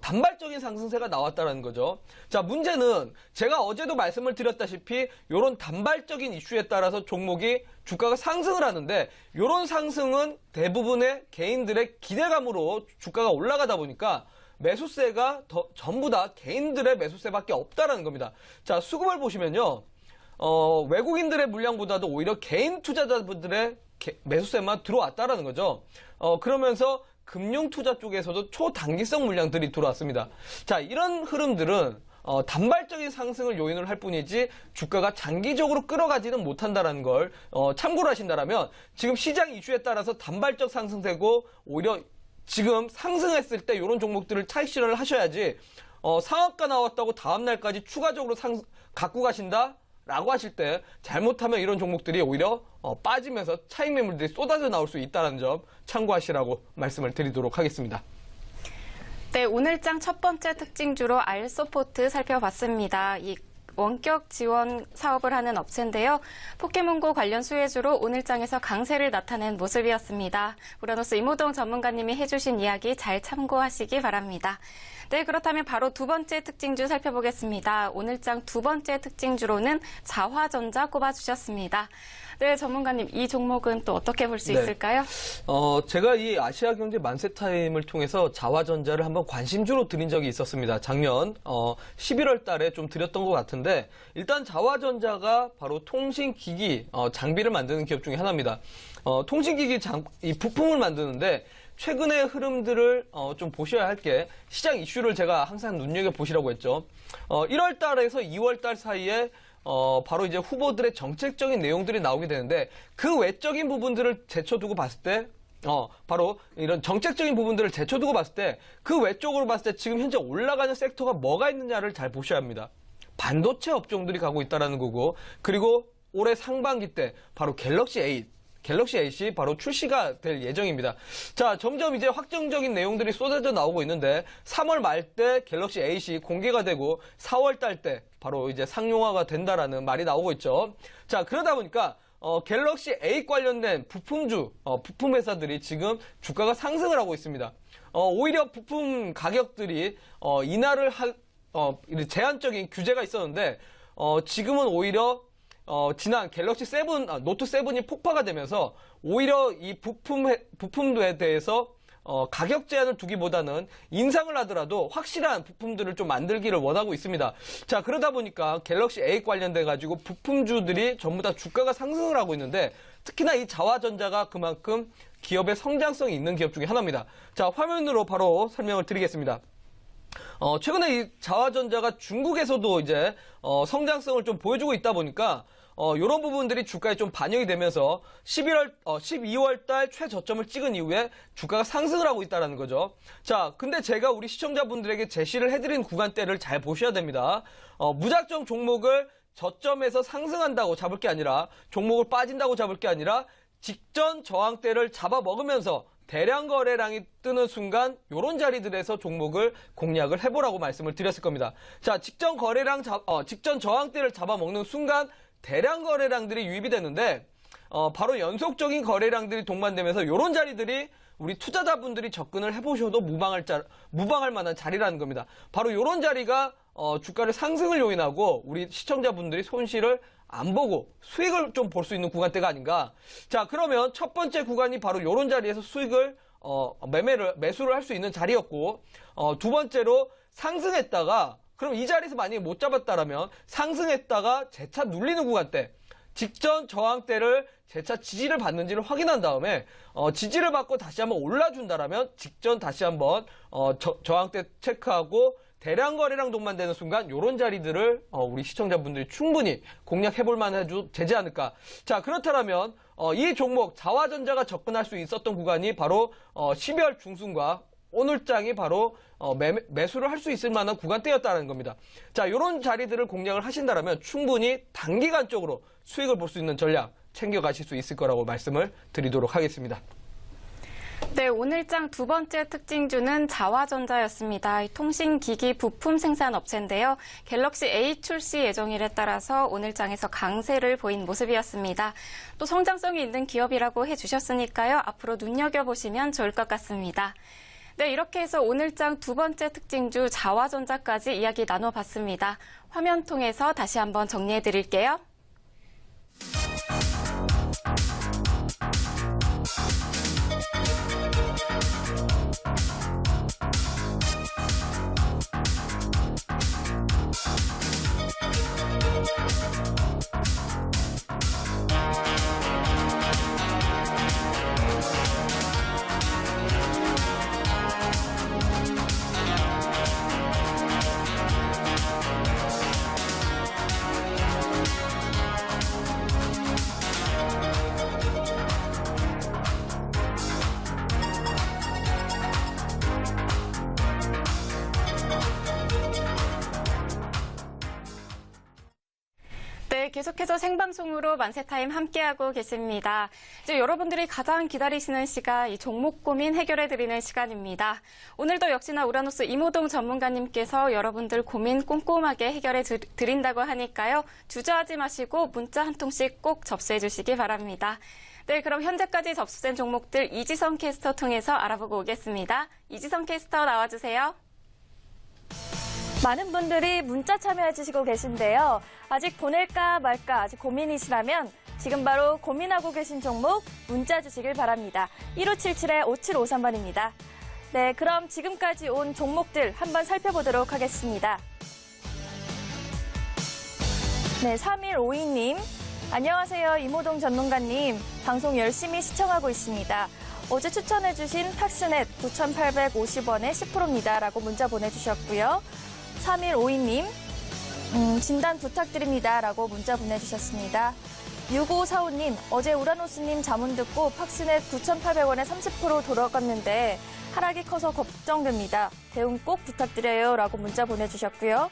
[SPEAKER 3] 단발적인 상승세가 나왔다는 거죠. 자, 문제는 제가 어제도 말씀을 드렸다시피 이런 단발적인 이슈에 따라서 종목이 주가가 상승을 하는데 이런 상승은 대부분의 개인들의 기대감으로 주가가 올라가다 보니까 매수세가 전부 다 개인들의 매수세밖에 없다라는 겁니다. 자, 수급을 보시면요. 외국인들의 물량보다도 오히려 개인 투자자분들의 매수세만 들어왔다라는 거죠. 그러면서 금융 투자 쪽에서도 초단기성 물량들이 들어왔습니다. 자, 이런 흐름들은 단발적인 상승을 요인을 할 뿐이지 주가가 장기적으로 끌어가지는 못한다는 걸 참고를 하신다면 지금 시장 이슈에 따라서 단발적 상승되고 오히려 지금 상승했을 때 이런 종목들을 차익 실현을 하셔야지 상한가 나왔다고 다음날까지 추가적으로 갖고 가신다? 라고 하실 때 잘못하면 이런 종목들이 오히려 빠지면서 차익 매물들이 쏟아져 나올 수 있다는 점 참고하시라고 말씀을 드리도록 하겠습니다.
[SPEAKER 1] 네, 오늘장 첫 번째 특징주로 알소포트 살펴봤습니다. 이 원격 지원 사업을 하는 업체인데요. 포켓몬고 관련 수혜주로 오늘장에서 강세를 나타낸 모습이었습니다. 우라노스 이모동 전문가님이 해주신 이야기 잘 참고하시기 바랍니다. 네, 그렇다면 바로 두 번째 특징주 살펴보겠습니다. 오늘장 두 번째 특징주로는 자화전자 꼽아주셨습니다. 네, 전문가님, 이 종목은 또 어떻게 볼 수 있을까요?
[SPEAKER 3] 제가 이 아시아경제 만세타임을 통해서 자화전자를 한번 관심주로 드린 적이 있었습니다. 작년 11월 달에 좀 드렸던 것 같은데 일단 자화전자가 바로 통신기기 장비를 만드는 기업 중에 하나입니다. 통신기기 이 부품을 만드는데 최근의 흐름들을 좀 보셔야 할 게 시장 이슈를 제가 항상 눈여겨보시라고 했죠. 1월 달에서 2월 달 사이에 바로 이제 후보들의 정책적인 내용들이 나오게 되는데 그 외적인 부분들을 제쳐두고 봤을 때 바로 이런 정책적인 부분들을 제쳐두고 봤을 때 그 외적으로 봤을 때 지금 현재 올라가는 섹터가 뭐가 있느냐를 잘 보셔야 합니다. 반도체 업종들이 가고 있다는 거고 그리고 올해 상반기 때 바로 갤럭시 8이 바로 출시가 될 예정입니다. 자, 점점 이제 확정적인 내용들이 쏟아져 나오고 있는데 3월 말 때 갤럭시 8이 공개가 되고 4월 달 때 바로 이제 상용화가 된다라는 말이 나오고 있죠. 자, 그러다 보니까 갤럭시 8 관련된 부품 회사들이 지금 주가가 상승을 하고 있습니다. 오히려 부품 가격들이 인하를 제한적인 규제가 있었는데 지금은 오히려 지난 갤럭시 7, 노트 7이 폭파가 되면서 오히려 이 부품에 대해서 가격 제한을 두기보다는 인상을 하더라도 확실한 부품들을 좀 만들기를 원하고 있습니다. 자, 그러다 보니까 갤럭시 A 관련돼 가지고 부품주들이 전부 다 주가가 상승을 하고 있는데 특히나 이 자화전자가 그만큼 기업의 성장성이 있는 기업 중에 하나입니다. 자, 화면으로 바로 설명을 드리겠습니다. 최근에 이 자화전자가 중국에서도 이제 성장성을 좀 보여주고 있다 보니까 이런 부분들이 주가에 좀 반영이 되면서 12월 달 최저점을 찍은 이후에 주가가 상승을 하고 있다는 거죠. 자, 근데 제가 우리 시청자분들에게 제시를 해드린 구간대를 잘 보셔야 됩니다. 무작정 종목을 저점에서 상승한다고 잡을 게 아니라 종목을 빠진다고 잡을 게 아니라 직전 저항대를 잡아먹으면서 대량 거래량이 뜨는 순간 이런 자리들에서 종목을 공략을 해보라고 말씀을 드렸을 겁니다. 자, 직전 저항대를 잡아먹는 순간 대량 거래량들이 유입이 되는데 바로 연속적인 거래량들이 동반되면서 이런 자리들이 우리 투자자분들이 접근을 해보셔도 무방할 만한 자리라는 겁니다. 바로 이런 자리가 주가를 상승을 요인하고 우리 시청자분들이 손실을 안 보고 수익을 좀 볼 수 있는 구간대가 아닌가. 자, 그러면 첫 번째 구간이 바로 이런 자리에서 수익을 매수를 할 수 있는 자리였고, 두 번째로 상승했다가 그럼 이 자리에서 만약에 못 잡았다라면 상승했다가 재차 눌리는 구간대, 직전 저항대를 재차 지지를 받는지를 확인한 다음에 지지를 받고 다시 한번 올라준다라면 직전 다시 한번 저항대 체크하고 대량 거래량 동반되는 순간 이런 자리들을 우리 시청자분들이 충분히 공략해볼 만해도 되지 않을까. 자, 그렇다면 이 종목 자화전자가 접근할 수 있었던 구간이 바로 12월 중순과 오늘장이 바로 매수를 할 수 있을 만한 구간대였다는 겁니다. 자, 이런 자리들을 공략을 하신다면 충분히 단기간적으로 수익을 볼 수 있는 전략 챙겨가실 수 있을 거라고 말씀을 드리도록 하겠습니다.
[SPEAKER 1] 네, 오늘장 두 번째 특징주는 자화전자였습니다. 통신기기 부품 생산 업체인데요. 갤럭시 A 출시 예정일에 따라서 오늘장에서 강세를 보인 모습이었습니다. 또 성장성이 있는 기업이라고 해주셨으니까요. 앞으로 눈여겨보시면 좋을 것 같습니다. 네, 이렇게 해서 오늘장 두 번째 특징주 자화전자까지 이야기 나눠봤습니다. 화면 통해서 다시 한번 정리해드릴게요. 네, 계속해서 생방송으로 만세타임 함께하고 계십니다. 이제 여러분들이 가장 기다리시는 시간, 이 종목 고민 해결해드리는 시간입니다. 오늘도 역시나 우라노스 이모동 전문가님께서 여러분들 고민 꼼꼼하게 해결해 드린다고 하니까요. 주저하지 마시고 문자 한 통씩 꼭 접수해 주시기 바랍니다. 네, 그럼 현재까지 접수된 종목들 이지성 캐스터 통해서 알아보고 오겠습니다. 이지성 캐스터 나와주세요.
[SPEAKER 4] 많은 분들이 문자 참여해 주시고 계신데요. 아직 보낼까 말까 아직 고민이시라면 지금 바로 고민하고 계신 종목 문자 주시길 바랍니다. 1577-5753번입니다. 네, 그럼 지금까지 온 종목들 한번 살펴보도록 하겠습니다. 네, 3152님. 안녕하세요. 이모동 전문가님. 방송 열심히 시청하고 있습니다. 어제 추천해주신 팍스넷 9,850원에 10%입니다. 라고 문자 보내주셨고요. 3152님, 진단 부탁드립니다. 라고 문자 보내주셨습니다. 6545님, 어제 우라노스님 자문 듣고 팍스넷 9,800원에 30% 돌아갔는데 하락이 커서 걱정됩니다. 대응 꼭 부탁드려요. 라고 문자 보내주셨고요.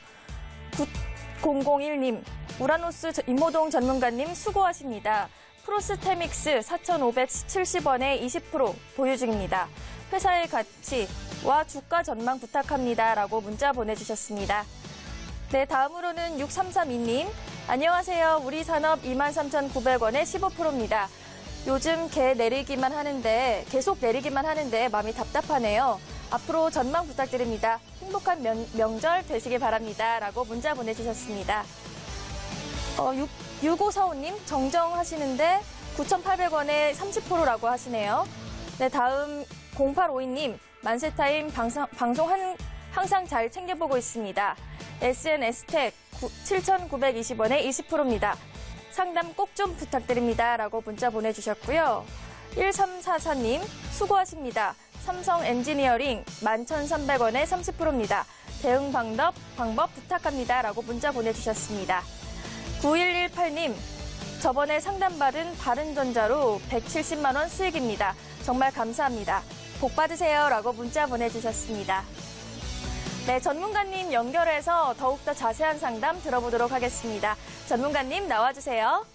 [SPEAKER 4] 9001님, 우라노스 이모동 전문가님 수고하십니다. 프로스테믹스 4,570원에 20% 보유 중입니다. 회사의 가치와 주가 전망 부탁합니다. 라고 문자 보내주셨습니다. 네, 다음으로는 6332님. 안녕하세요. 우리 산업 23,900원에 15%입니다. 요즘 계속 내리기만 하는데 마음이 답답하네요. 앞으로 전망 부탁드립니다. 행복한 명절 되시길 바랍니다. 라고 문자 보내주셨습니다. 6545님 정정하시는데 9,800원에 30%라고 하시네요. 네, 다음 0852님, 만세타임 방송 항상 잘 챙겨보고 있습니다. SNS택 7,920원에 20%입니다. 상담 꼭 좀 부탁드립니다. 라고 문자 보내주셨고요. 1344님, 수고하십니다. 삼성 엔지니어링 11,300원에 30%입니다. 대응 방법 부탁합니다. 라고 문자 보내주셨습니다. 9118님, 저번에 상담받은 바른전자로 170만 원 수익입니다. 정말 감사합니다. 복 받으세요. 라고 문자 보내주셨습니다. 네, 전문가님 연결해서 더욱더 자세한 상담 들어보도록 하겠습니다. 전문가님 나와주세요.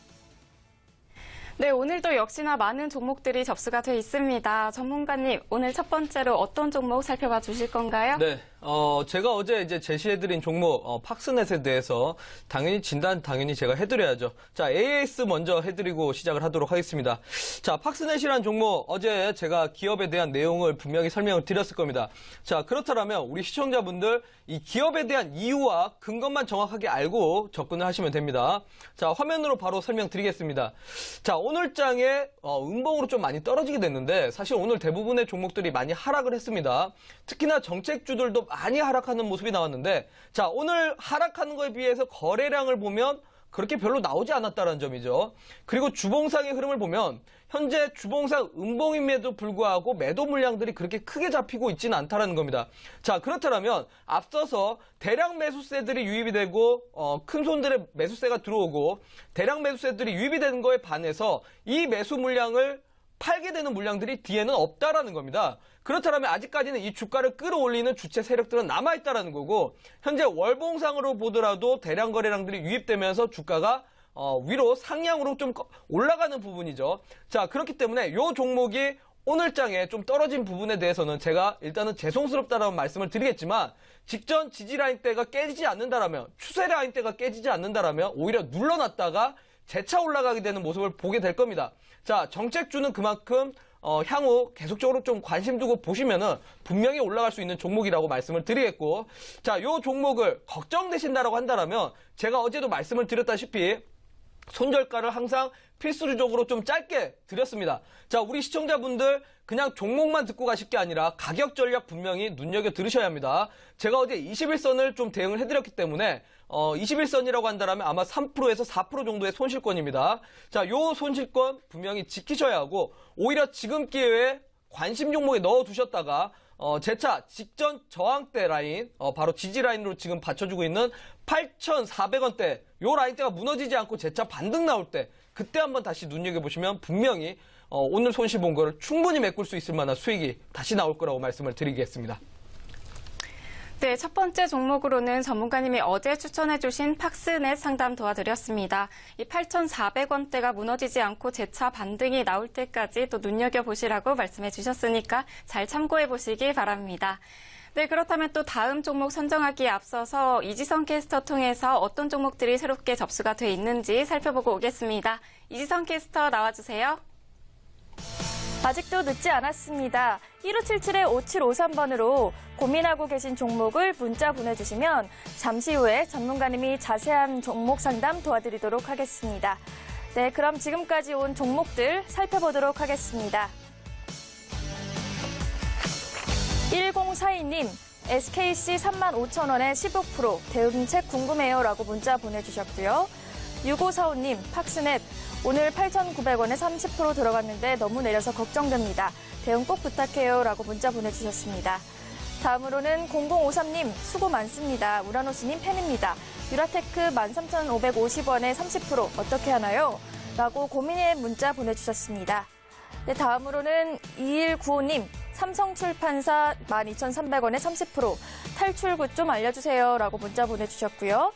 [SPEAKER 1] 네, 오늘도 역시나 많은 종목들이 접수가 돼 있습니다. 전문가님, 오늘 첫 번째로 어떤 종목 살펴봐 주실 건가요?
[SPEAKER 3] 네, 제가 어제 이제 제시해드린 종목, 팍스넷에 대해서 진단 당연히 제가 해드려야죠. 자, AS 먼저 해드리고 시작을 하도록 하겠습니다. 자, 팍스넷이라는 종목, 어제 제가 기업에 대한 내용을 분명히 설명을 드렸을 겁니다. 자, 그렇다면 우리 시청자분들 이 기업에 대한 이유와 근거만 정확하게 알고 접근을 하시면 됩니다. 자, 화면으로 바로 설명드리겠습니다. 자, 오늘 장에 음봉으로 좀 많이 떨어지게 됐는데 사실 오늘 대부분의 종목들이 많이 하락을 했습니다. 특히나 정책주들도 많이 하락하는 모습이 나왔는데 자, 오늘 하락하는 거에 비해서 거래량을 보면 그렇게 별로 나오지 않았다는 점이죠. 그리고 주봉상의 흐름을 보면 현재 주봉상 음봉임에도 불구하고 매도 물량들이 그렇게 크게 잡히고 있지는 않다는 겁니다. 자, 그렇다면 앞서서 대량 매수세들이 유입이 되고 큰 손들의 매수세가 들어오고 대량 매수세들이 유입이 되는 거에 반해서 이 매수 물량을 팔게 되는 물량들이 뒤에는 없다라는 겁니다. 그렇다면 아직까지는 이 주가를 끌어올리는 주체 세력들은 남아있다라는 거고 현재 월봉상으로 보더라도 대량 거래량들이 유입되면서 주가가 위로 상향으로 좀 올라가는 부분이죠. 자, 그렇기 때문에 이 종목이 오늘 장에 좀 떨어진 부분에 대해서는 제가 일단은 죄송스럽다라는 말씀을 드리겠지만 직전 지지라인대가 깨지지 않는다라면 추세라인대가 깨지지 않는다라면 오히려 눌러놨다가 재차 올라가게 되는 모습을 보게 될 겁니다. 자, 정책주는 그만큼 향후 계속적으로 좀 관심 두고 보시면은 분명히 올라갈 수 있는 종목이라고 말씀을 드리겠고 자, 요 종목을 걱정되신다라고 한다라면 제가 어제도 말씀을 드렸다시피 손절가를 항상 필수적으로 좀 짧게 드렸습니다. 자, 우리 시청자분들 그냥 종목만 듣고 가실 게 아니라 가격 전략 분명히 눈여겨 들으셔야 합니다. 제가 어제 21선을 좀 대응을 해드렸기 때문에 21선이라고 한다면 아마 3%에서 4% 정도의 손실권입니다. 자, 요 손실권 분명히 지키셔야 하고 오히려 지금 기회에 관심 종목에 넣어두셨다가 재차 직전 저항대 라인, 바로 지지 라인으로 지금 받쳐주고 있는 8,400원대 요 라인대가 무너지지 않고 재차 반등 나올 때 그때 한번 다시 눈여겨보시면 분명히 오늘 손실 본 거를 충분히 메꿀 수 있을 만한 수익이 다시 나올 거라고 말씀을 드리겠습니다.
[SPEAKER 1] 네, 첫 번째 종목으로는 전문가님이 어제 추천해주신 팍스넷 상담 도와드렸습니다. 이 8,400원대가 무너지지 않고 재차 반등이 나올 때까지 또 눈여겨보시라고 말씀해 주셨으니까 잘 참고해 보시기 바랍니다. 네, 그렇다면 또 다음 종목 선정하기에 앞서서 이지선 캐스터 통해서 어떤 종목들이 새롭게 접수가 돼 있는지 살펴보고 오겠습니다. 이지선 캐스터 나와주세요.
[SPEAKER 4] 아직도 늦지 않았습니다. 1577-5753번으로 고민하고 계신 종목을 문자 보내주시면 잠시 후에 전문가님이 자세한 종목 상담 도와드리도록 하겠습니다. 네, 그럼 지금까지 온 종목들 살펴보도록 하겠습니다. 1042님, SKC 35,000원에 15%, 대응책 궁금해요 라고 문자 보내주셨고요. 6545님, 팍스넷, 오늘 8,900원에 30% 들어갔는데 너무 내려서 걱정됩니다. 대응 꼭 부탁해요 라고 문자 보내주셨습니다. 다음으로는 0053님, 수고 많습니다. 우라노스님 팬입니다. 유라테크 13,550원에 30% 어떻게 하나요? 라고 고민의 문자 보내주셨습니다. 네, 다음으로는 2195님, 삼성출판사 12,300원에 30% 탈출구 좀 알려주세요 라고 문자 보내주셨고요.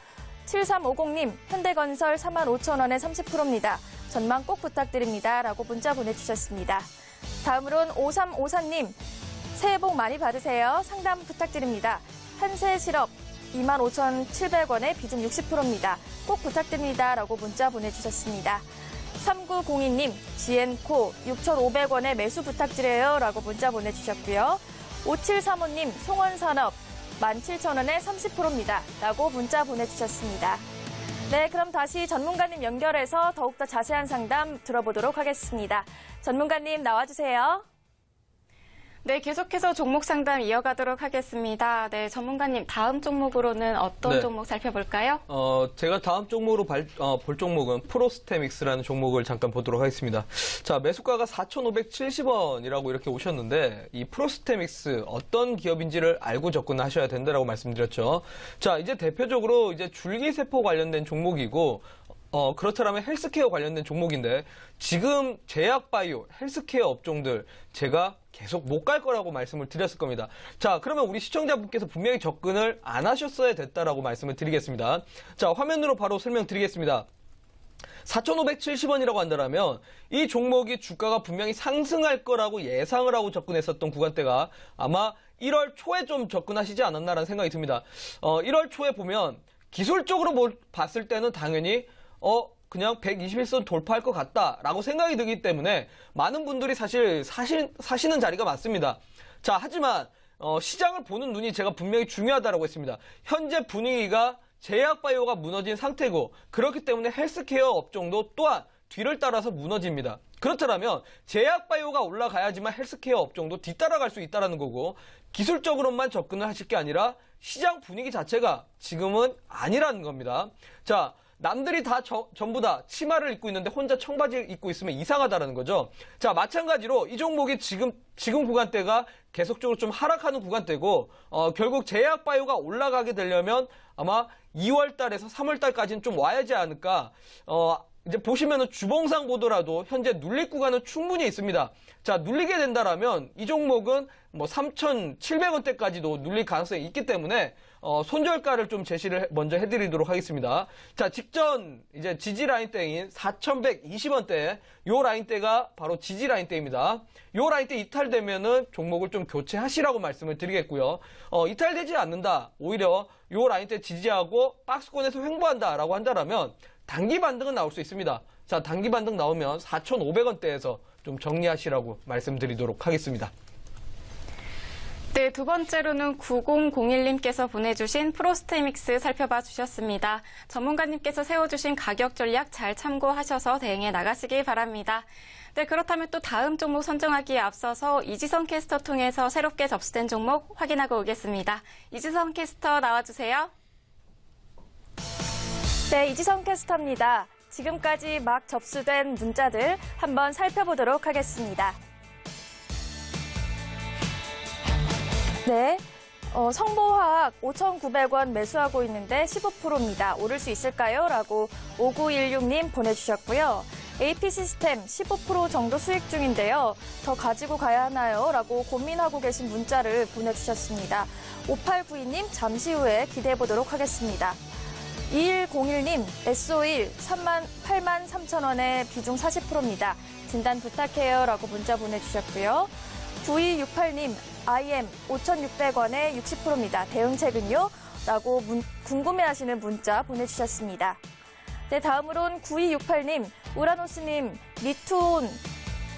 [SPEAKER 4] 7350님, 현대건설 45,000원에 30%입니다. 전망 꼭 부탁드립니다 라고 문자 보내주셨습니다. 다음으론 5354님, 새해 복 많이 받으세요. 상담 부탁드립니다. 한세실업 25,700원에 비중 60%입니다. 꼭 부탁드립니다 라고 문자 보내주셨습니다. 3902님, GN코 6,500원에 매수 부탁드려요 라고 문자 보내주셨고요. 5735님, 송원산업 17,000원에 30%입니다. 라고 문자 보내주셨습니다. 네, 그럼 다시 전문가님 연결해서 더욱더 자세한 상담 들어보도록 하겠습니다. 전문가님 나와주세요.
[SPEAKER 1] 네, 계속해서 종목 상담 이어가도록 하겠습니다. 네, 전문가님, 다음 종목으로는 어떤
[SPEAKER 3] 네.
[SPEAKER 1] 종목 살펴볼까요?
[SPEAKER 3] 제가 다음 종목으로 볼 종목은 프로스테믹스라는 종목을 잠깐 보도록 하겠습니다. 자, 매수가가 4,570원이라고 이렇게 오셨는데, 이 프로스테믹스 어떤 기업인지를 알고 접근하셔야 된다라고 말씀드렸죠. 자, 이제 대표적으로 이제 줄기세포 관련된 종목이고, 그렇다면 헬스케어 관련된 종목인데, 지금 제약바이오, 헬스케어 업종들 제가 계속 못 갈 거라고 말씀을 드렸을 겁니다. 자, 그러면 우리 시청자분께서 분명히 접근을 안 하셨어야 됐다라고 말씀을 드리겠습니다. 자, 화면으로 바로 설명드리겠습니다. 4,570원이라고 한다면 이 종목이 주가가 분명히 상승할 거라고 예상을 하고 접근했었던 구간대가 아마 1월 초에 좀 접근하시지 않았나라는 생각이 듭니다. 1월 초에 보면 기술적으로 봤을 때는 당연히 그냥 121선 돌파할 것 같다라고 생각이 들기 때문에 많은 분들이 사실 사시는 자리가 맞습니다. 자, 하지만 시장을 보는 눈이 제가 분명히 중요하다라고 했습니다. 현재 분위기가 제약바이오가 무너진 상태고 그렇기 때문에 헬스케어 업종도 또한 뒤를 따라서 무너집니다. 그렇다면 제약바이오가 올라가야지만 헬스케어 업종도 뒤따라갈 수 있다는 거고 기술적으로만 접근을 하실 게 아니라 시장 분위기 자체가 지금은 아니라는 겁니다. 자, 남들이 다 전부 다 치마를 입고 있는데 혼자 청바지 입고 있으면 이상하다라는 거죠. 자, 마찬가지로 이 종목이 지금 구간대가 계속적으로 좀 하락하는 구간대고 결국 제약바이오가 올라가게 되려면 아마 2월 달에서 3월 달까지는 좀 와야지 않을까. 이제 보시면은 주봉상 보더라도 현재 눌릴 구간은 충분히 있습니다. 자, 눌리게 된다라면 이 종목은 뭐 3,700원대까지도 눌릴 가능성이 있기 때문에 손절가를 좀 제시를 먼저 해드리도록 하겠습니다. 자, 직전 이제 지지 라인대인 4,120원대 요 라인대가 바로 지지 라인대입니다. 요 라인대 이탈되면은 종목을 좀 교체하시라고 말씀을 드리겠고요. 이탈되지 않는다. 오히려 요 라인대 지지하고 박스권에서 횡보한다라고 한다라면 단기 반등은 나올 수 있습니다. 자, 단기 반등 나오면 4,500원대에서 좀 정리하시라고 말씀드리도록 하겠습니다.
[SPEAKER 1] 네, 두 번째로는 9001님께서 보내주신 프로스테믹스 살펴봐 주셨습니다. 전문가님께서 세워주신 가격 전략 잘 참고하셔서 대응해 나가시기 바랍니다. 네, 그렇다면 또 다음 종목 선정하기에 앞서서 이지선 캐스터 통해서 새롭게 접수된 종목 확인하고 오겠습니다. 이지선 캐스터 나와주세요.
[SPEAKER 4] 네, 이지선 캐스터입니다. 지금까지 막 접수된 문자들 한번 살펴보도록 하겠습니다. 네, 성보화학 5,900원 매수하고 있는데 15%입니다. 오를 수 있을까요? 라고 5916님 보내주셨고요. AP시스템 15% 정도 수익 중인데요. 더 가지고 가야 하나요? 라고 고민하고 계신 문자를 보내주셨습니다. 5892님 잠시 후에 기대해보도록 하겠습니다. 2101님 SO1 83,000원에 비중 40%입니다. 진단 부탁해요 라고 문자 보내주셨고요. 9268님 IM 5,600원에 60%입니다. 대응책은요? 라고 궁금해하시는 문자 보내주셨습니다. 네, 다음으론 9268님 우라노스님 리투온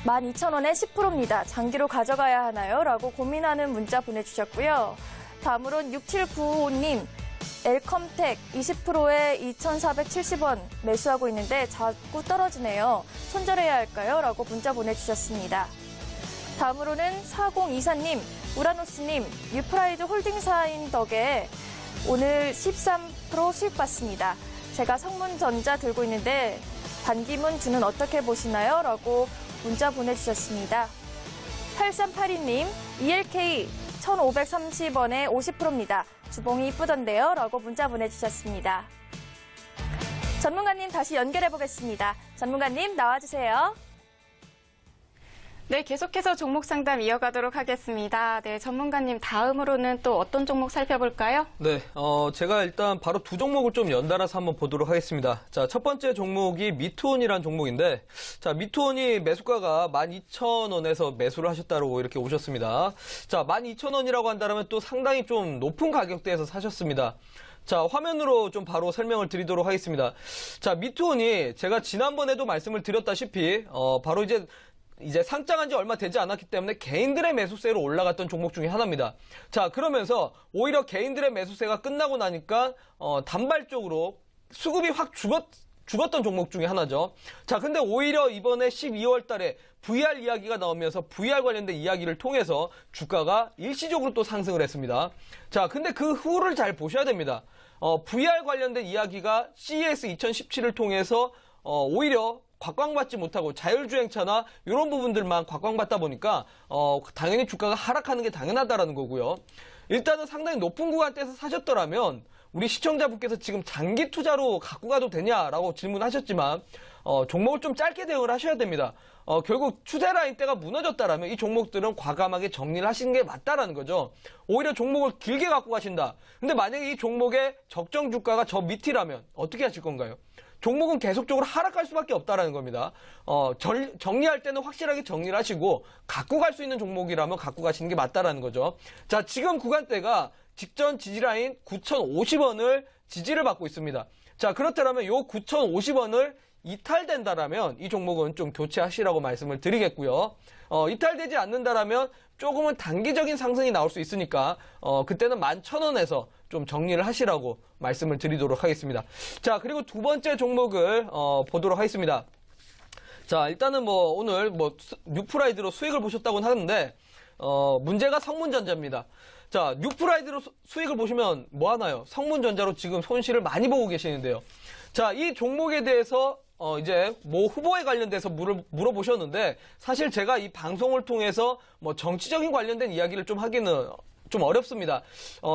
[SPEAKER 4] 12,000원에 10%입니다. 장기로 가져가야 하나요? 라고 고민하는 문자 보내주셨고요. 다음으론 6795님 엘컴텍 20%에 2,470원 매수하고 있는데 자꾸 떨어지네요. 손절해야 할까요? 라고 문자 보내주셨습니다. 다음으로는 4024님, 우라노스님, 유프라이즈 홀딩사인 덕에 오늘 13% 수익 봤습니다. 제가 성문전자 들고 있는데 반기문 주는 어떻게 보시나요? 라고 문자 보내주셨습니다. 8382님, ELK 1,530원에 50%입니다. 주봉이 이쁘던데요? 라고 문자 보내주셨습니다. 전문가님 다시 연결해 보겠습니다. 전문가님 나와주세요.
[SPEAKER 1] 네, 계속해서 종목 상담 이어가도록 하겠습니다. 네, 전문가님 다음으로는 또 어떤 종목 살펴볼까요?
[SPEAKER 3] 네, 제가 일단 바로 두 종목을 좀 연달아서 한번 보도록 하겠습니다. 자, 첫 번째 종목이 미투온이라는 종목인데, 자, 미투온이 매수가가 12,000원에서 매수를 하셨다고 이렇게 오셨습니다. 자, 12,000원이라고 한다면 또 상당히 좀 높은 가격대에서 사셨습니다. 자, 화면으로 좀 바로 설명을 드리도록 하겠습니다. 자, 미투온이 제가 지난번에도 말씀을 드렸다시피, 바로 이제 상장한 지 얼마 되지 않았기 때문에 개인들의 매수세로 올라갔던 종목 중에 하나입니다. 자, 그러면서 오히려 개인들의 매수세가 끝나고 나니까 단발적으로 수급이 확 죽었던 종목 중에 하나죠. 자, 근데 오히려 이번에 12월 달에 VR 이야기가 나오면서 VR 관련된 이야기를 통해서 주가가 일시적으로 또 상승을 했습니다. 자, 근데 그 후를 잘 보셔야 됩니다. VR 관련된 이야기가 CES 2017을 통해서 오히려 곽광받지 못하고 자율주행차나 이런 부분들만 곽광받다 보니까 당연히 주가가 하락하는 게 당연하다라는 거고요. 일단은 상당히 높은 구간대에서 사셨더라면 우리 시청자분께서 지금 장기 투자로 갖고 가도 되냐라고 질문하셨지만 종목을 좀 짧게 대응을 하셔야 됩니다. 결국 추세 라인대가 무너졌다라면 이 종목들은 과감하게 정리를 하시는 게 맞다라는 거죠. 오히려 종목을 길게 갖고 가신다. 근데 만약에 이 종목의 적정 주가가 저 밑이라면 어떻게 하실 건가요? 종목은 계속적으로 하락할 수밖에 없다라는 겁니다. 정리할 때는 확실하게 정리를 하시고 갖고 갈 수 있는 종목이라면 갖고 가시는 게 맞다라는 거죠. 자, 지금 구간대가 직전 지지라인 9,050원을 지지를 받고 있습니다. 자, 그렇다면 요 9,050원을 이탈된다라면 이 종목은 좀 교체하시라고 말씀을 드리겠고요. 이탈되지 않는다라면 조금은 단기적인 상승이 나올 수 있으니까 그때는 11,000원에서 좀 정리를 하시라고 말씀을 드리도록 하겠습니다. 자, 그리고 두 번째 종목을 보도록 하겠습니다. 자, 일단은 오늘 뉴프라이드로 수익을 보셨다고는 하는데 문제가 성문전자입니다. 자, 뉴프라이드로 수익을 보시면 뭐 하나요? 성문전자로 지금 손실을 많이 보고 계시는데요. 자, 이 종목에 대해서 이제 후보에 관련돼서 물어보셨는데 사실 제가 이 방송을 통해서 정치적인 관련된 이야기를 좀 하기는 좀 어렵습니다.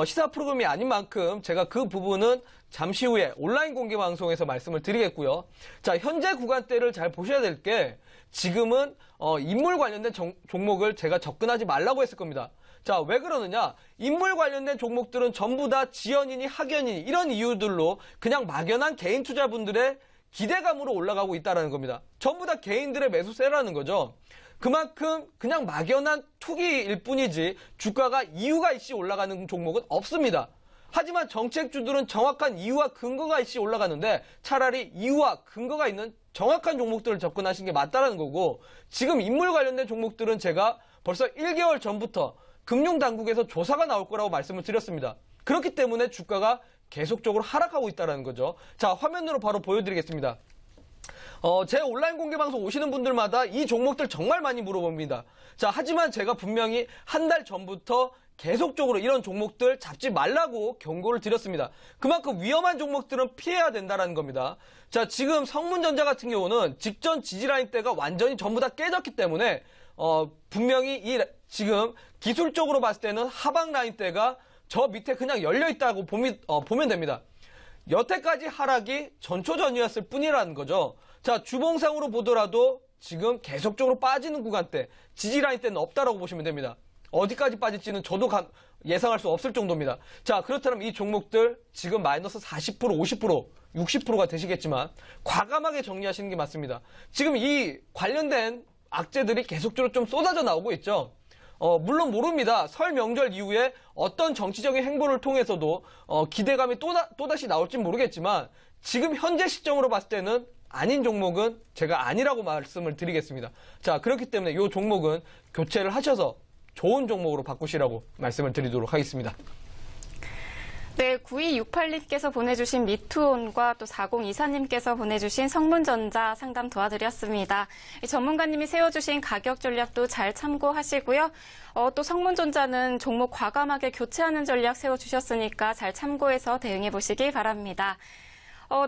[SPEAKER 3] 시사 프로그램이 아닌 만큼 제가 그 부분은 잠시 후에 온라인 공개 방송에서 말씀을 드리겠고요. 자, 현재 구간대를 잘 보셔야 될 게 지금은 인물 관련된 종목을 제가 접근하지 말라고 했을 겁니다. 자, 왜 그러느냐? 인물 관련된 종목들은 전부 다 지연이니 학연이니 이런 이유들로 그냥 막연한 개인 투자분들의 기대감으로 올라가고 있다는 겁니다. 전부 다 개인들의 매수세라는 거죠. 그만큼 그냥 막연한 투기일 뿐이지 주가가 이유가 있이 올라가는 종목은 없습니다. 하지만 정책주들은 정확한 이유와 근거가 있이 올라가는데 차라리 이유와 근거가 있는 정확한 종목들을 접근하시는 게 맞다라는 거고 지금 인물 관련된 종목들은 제가 벌써 1개월 전부터 금융당국에서 조사가 나올 거라고 말씀을 드렸습니다. 그렇기 때문에 주가가 계속적으로 하락하고 있다는 거죠. 자, 화면으로 바로 보여드리겠습니다. 제 온라인 공개 방송 오시는 분들마다 이 종목들 정말 많이 물어봅니다. 자, 하지만 제가 분명히 한 달 전부터 계속적으로 이런 종목들 잡지 말라고 경고를 드렸습니다. 그만큼 위험한 종목들은 피해야 된다는 겁니다. 자, 지금 성문전자 같은 경우는 직전 지지라인대가 완전히 전부 다 깨졌기 때문에 분명히 지금 기술적으로 봤을 때는 하방 라인대가 저 밑에 그냥 열려있다고 보면 됩니다. 여태까지 하락이 전초전이었을 뿐이라는 거죠. 자, 주봉상으로 보더라도 지금 계속적으로 빠지는 구간대, 지지라인 때는 없다라고 보시면 됩니다. 어디까지 빠질지는 저도 예상할 수 없을 정도입니다. 자, 그렇다면 이 종목들 지금 마이너스 40%, 50%, 60%가 되시겠지만 과감하게 정리하시는 게 맞습니다. 지금 이 관련된 악재들이 계속적으로 좀 쏟아져 나오고 있죠. 물론 모릅니다. 설 명절 이후에 어떤 정치적인 행보를 통해서도 기대감이 또다시 나올지 모르겠지만 지금 현재 시점으로 봤을 때는 아닌 종목은 제가 아니라고 말씀을 드리겠습니다. 자, 그렇기 때문에 이 종목은 교체를 하셔서 좋은 종목으로 바꾸시라고 말씀을 드리도록 하겠습니다.
[SPEAKER 1] 네, 9268님께서 보내주신 미투온과 또 4024님께서 보내주신 성문전자 상담 도와드렸습니다. 전문가님이 세워주신 가격 전략도 잘 참고하시고요. 또 성문전자는 종목 과감하게 교체하는 전략 세워주셨으니까 잘 참고해서 대응해보시기 바랍니다.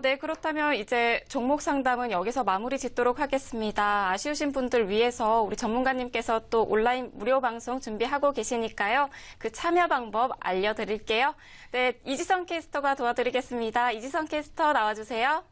[SPEAKER 1] 네, 그렇다면 이제 종목 상담은 여기서 마무리 짓도록 하겠습니다. 아쉬우신 분들 위해서 우리 전문가님께서 또 온라인 무료 방송 준비하고 계시니까요. 그 참여 방법 알려드릴게요. 네, 이지선 캐스터가 도와드리겠습니다. 이지선 캐스터 나와주세요.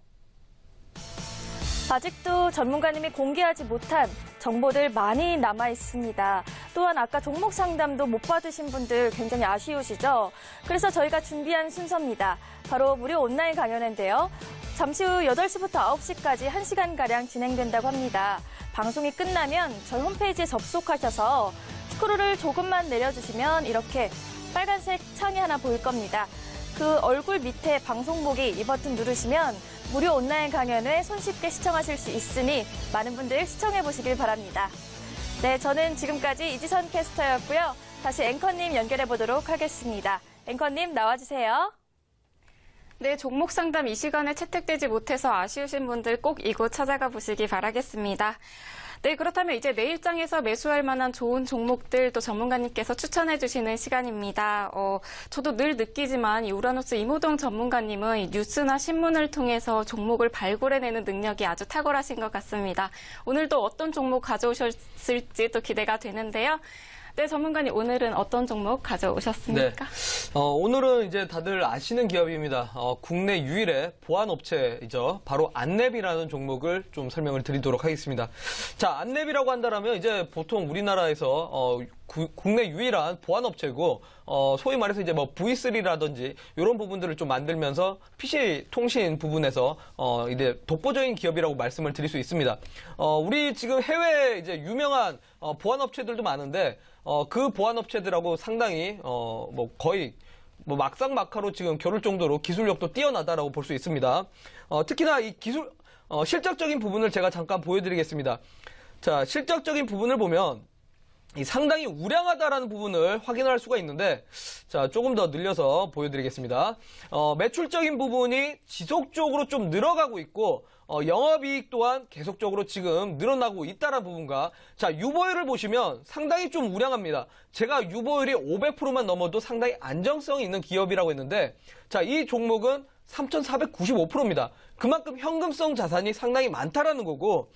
[SPEAKER 4] 아직도 전문가님이 공개하지 못한 정보들 많이 남아 있습니다. 또한 아까 종목 상담도 못 받으신 분들 굉장히 아쉬우시죠? 그래서 저희가 준비한 순서입니다. 바로 무료 온라인 강연인데요. 잠시 후 8시부터 9시까지 1시간가량 진행된다고 합니다. 방송이 끝나면 저희 홈페이지에 접속하셔서 스크롤을 조금만 내려주시면 이렇게 빨간색 창이 하나 보일 겁니다. 그 얼굴 밑에 방송보기 이 버튼 누르시면 무료 온라인 강연을 손쉽게 시청하실 수 있으니 많은 분들 시청해보시길 바랍니다. 네, 저는 지금까지 이지선 캐스터였고요. 다시 앵커님 연결해보도록 하겠습니다. 앵커님 나와주세요.
[SPEAKER 1] 네, 종목 상담 이 시간에 채택되지 못해서 아쉬우신 분들 꼭 이곳 찾아가 보시기 바라겠습니다. 네, 그렇다면 이제 내일장에서 매수할 만한 좋은 종목들 또 전문가님께서 추천해 주시는 시간입니다. 저도 늘 느끼지만 이 우라노스 이모동 전문가님은 이 뉴스나 신문을 통해서 종목을 발굴해내는 능력이 아주 탁월하신 것 같습니다. 오늘도 어떤 종목 가져오셨을지 또 기대가 되는데요. 네, 전문가님 오늘은 어떤 종목 가져오셨습니까?
[SPEAKER 3] 네. 오늘은 이제 다들 아시는 기업입니다. 국내 유일의 보안업체이죠. 바로 안랩이라는 종목을 좀 설명을 드리도록 하겠습니다. 자, 안랩이라고 한다면 이제 보통 우리나라에서 국내 유일한 보안업체고, 소위 말해서 이제 뭐 V3라든지 이런 부분들을 좀 만들면서 PC 통신 부분에서 이제 독보적인 기업이라고 말씀을 드릴 수 있습니다. 우리 지금 해외에 이제 유명한 보안업체들도 많은데 그 보안업체들하고 상당히 뭐 거의 뭐 막상막하로 지금 겨룰 정도로 기술력도 뛰어나다라고 볼 수 있습니다. 특히나 이 기술 실적적인 부분을 제가 잠깐 보여드리겠습니다. 자, 실적적인 부분을 보면 이 상당히 우량하다라는 부분을 확인할 수가 있는데, 자, 조금 더 늘려서 보여드리겠습니다. 매출적인 부분이 지속적으로 좀 늘어가고 있고, 영업이익 또한 계속적으로 지금 늘어나고 있다는 부분과, 자, 유보율을 보시면 상당히 좀 우량합니다. 제가 유보율이 500%만 넘어도 상당히 안정성이 있는 기업이라고 했는데, 자, 이 종목은 3,495%입니다. 그만큼 현금성 자산이 상당히 많다라는 거고,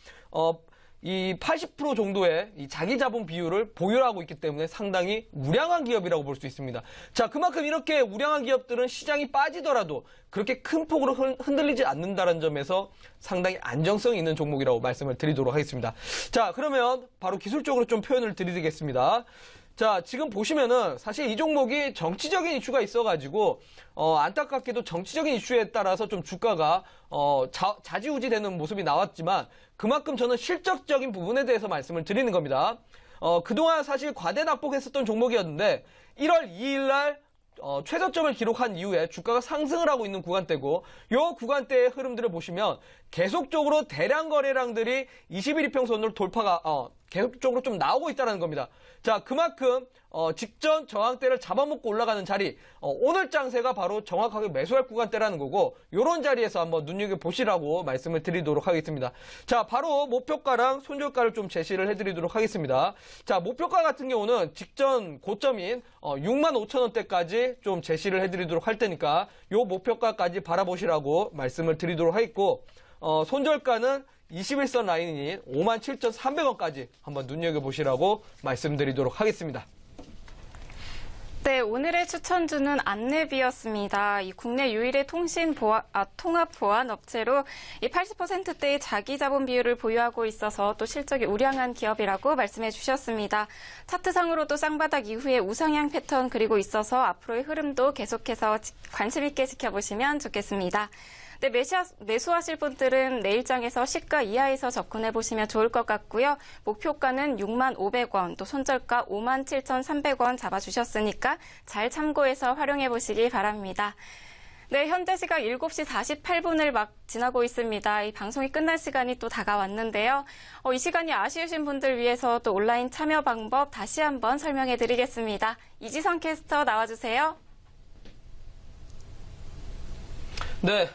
[SPEAKER 3] 이 80% 정도의 이 자기 자본 비율을 보유하고 있기 때문에 상당히 우량한 기업이라고 볼 수 있습니다. 자, 그만큼 이렇게 우량한 기업들은 시장이 빠지더라도 그렇게 큰 폭으로 흔들리지 않는다는 점에서 상당히 안정성이 있는 종목이라고 말씀을 드리도록 하겠습니다. 자, 그러면 바로 기술적으로 좀 표현을 드리겠습니다. 자, 지금 보시면은 사실 이 종목이 정치적인 이슈가 있어가지고 안타깝게도 정치적인 이슈에 따라서 좀 주가가 좌지우지 되는 모습이 나왔지만 그만큼 저는 실적적인 부분에 대해서 말씀을 드리는 겁니다. 그동안 사실 과대 낙폭했었던 종목이었는데 1월 2일 날 최저점을 기록한 이후에 주가가 상승을 하고 있는 구간대고, 이 구간대의 흐름들을 보시면 계속적으로 대량 거래량들이 21이평선을 돌파가 계속적으로 좀 나오고 있다는 겁니다. 자, 그만큼 직전 저항대를 잡아먹고 올라가는 자리, 오늘 장세가 바로 정확하게 매수할 구간대라는 거고, 이런 자리에서 한번 눈여겨보시라고 말씀을 드리도록 하겠습니다. 자, 바로 목표가랑 손절가를 좀 제시를 해드리도록 하겠습니다. 자, 목표가 같은 경우는 직전 고점인 65,000원대까지 좀 제시를 해드리도록 할 테니까 이 목표가까지 바라보시라고 말씀을 드리도록 하겠고, 손절가는 21선 라인인 57,300원까지 한번 눈여겨보시라고 말씀드리도록 하겠습니다.
[SPEAKER 1] 네, 오늘의 추천주는 안랩이었습니다. 이 국내 유일의 통합 보안 업체로 이 80%대의 자기 자본 비율을 보유하고 있어서 또 실적이 우량한 기업이라고 말씀해 주셨습니다. 차트상으로도 쌍바닥 이후에 우상향 패턴 그리고 있어서 앞으로의 흐름도 계속해서 관심 있게 지켜보시면 좋겠습니다. 네, 매수하실 분들은 내일장에서 시가 이하에서 접근해 보시면 좋을 것 같고요. 목표가는 65,000원, 또 손절가 57,300원 잡아주셨으니까 잘 참고해서 활용해 보시기 바랍니다. 네, 현재 시각 7시 48분을 막 지나고 있습니다. 이 방송이 끝날 시간이 또 다가왔는데요. 이 시간이 아쉬우신 분들 위해서 또 온라인 참여 방법 다시 한번 설명해 드리겠습니다. 이지선 캐스터 나와주세요.
[SPEAKER 3] 네,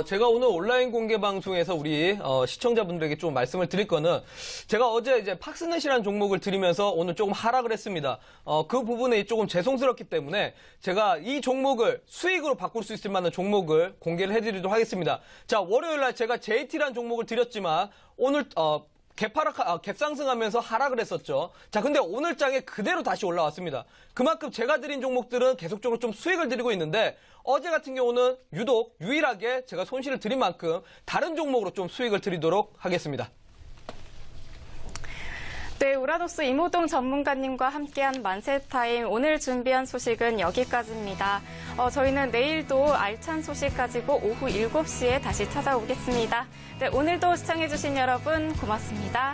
[SPEAKER 3] 제가 오늘 온라인 공개 방송에서 우리 시청자분들에게 좀 말씀을 드릴 거는, 제가 어제 이제 팍스넷이라는 종목을 드리면서 오늘 조금 하락을 했습니다. 그 부분에 조금 죄송스럽기 때문에 제가 이 종목을 수익으로 바꿀 수 있을 만한 종목을 공개를 해드리도록 하겠습니다. 자, 월요일날 제가 JT라는 종목을 드렸지만 오늘 갭상승하면서 하락을 했었죠. 자, 근데 오늘 장에 그대로 다시 올라왔습니다. 그만큼 제가 드린 종목들은 계속적으로 좀 수익을 드리고 있는데, 어제 같은 경우는 유독 유일하게 제가 손실을 드린 만큼 다른 종목으로 좀 수익을 드리도록 하겠습니다.
[SPEAKER 1] 네, 우라노스 이모동 전문가님과 함께한 만세타임, 오늘 준비한 소식은 여기까지입니다. 저희는 내일도 알찬 소식 가지고 오후 7시에 다시 찾아오겠습니다. 네, 오늘도 시청해주신 여러분 고맙습니다.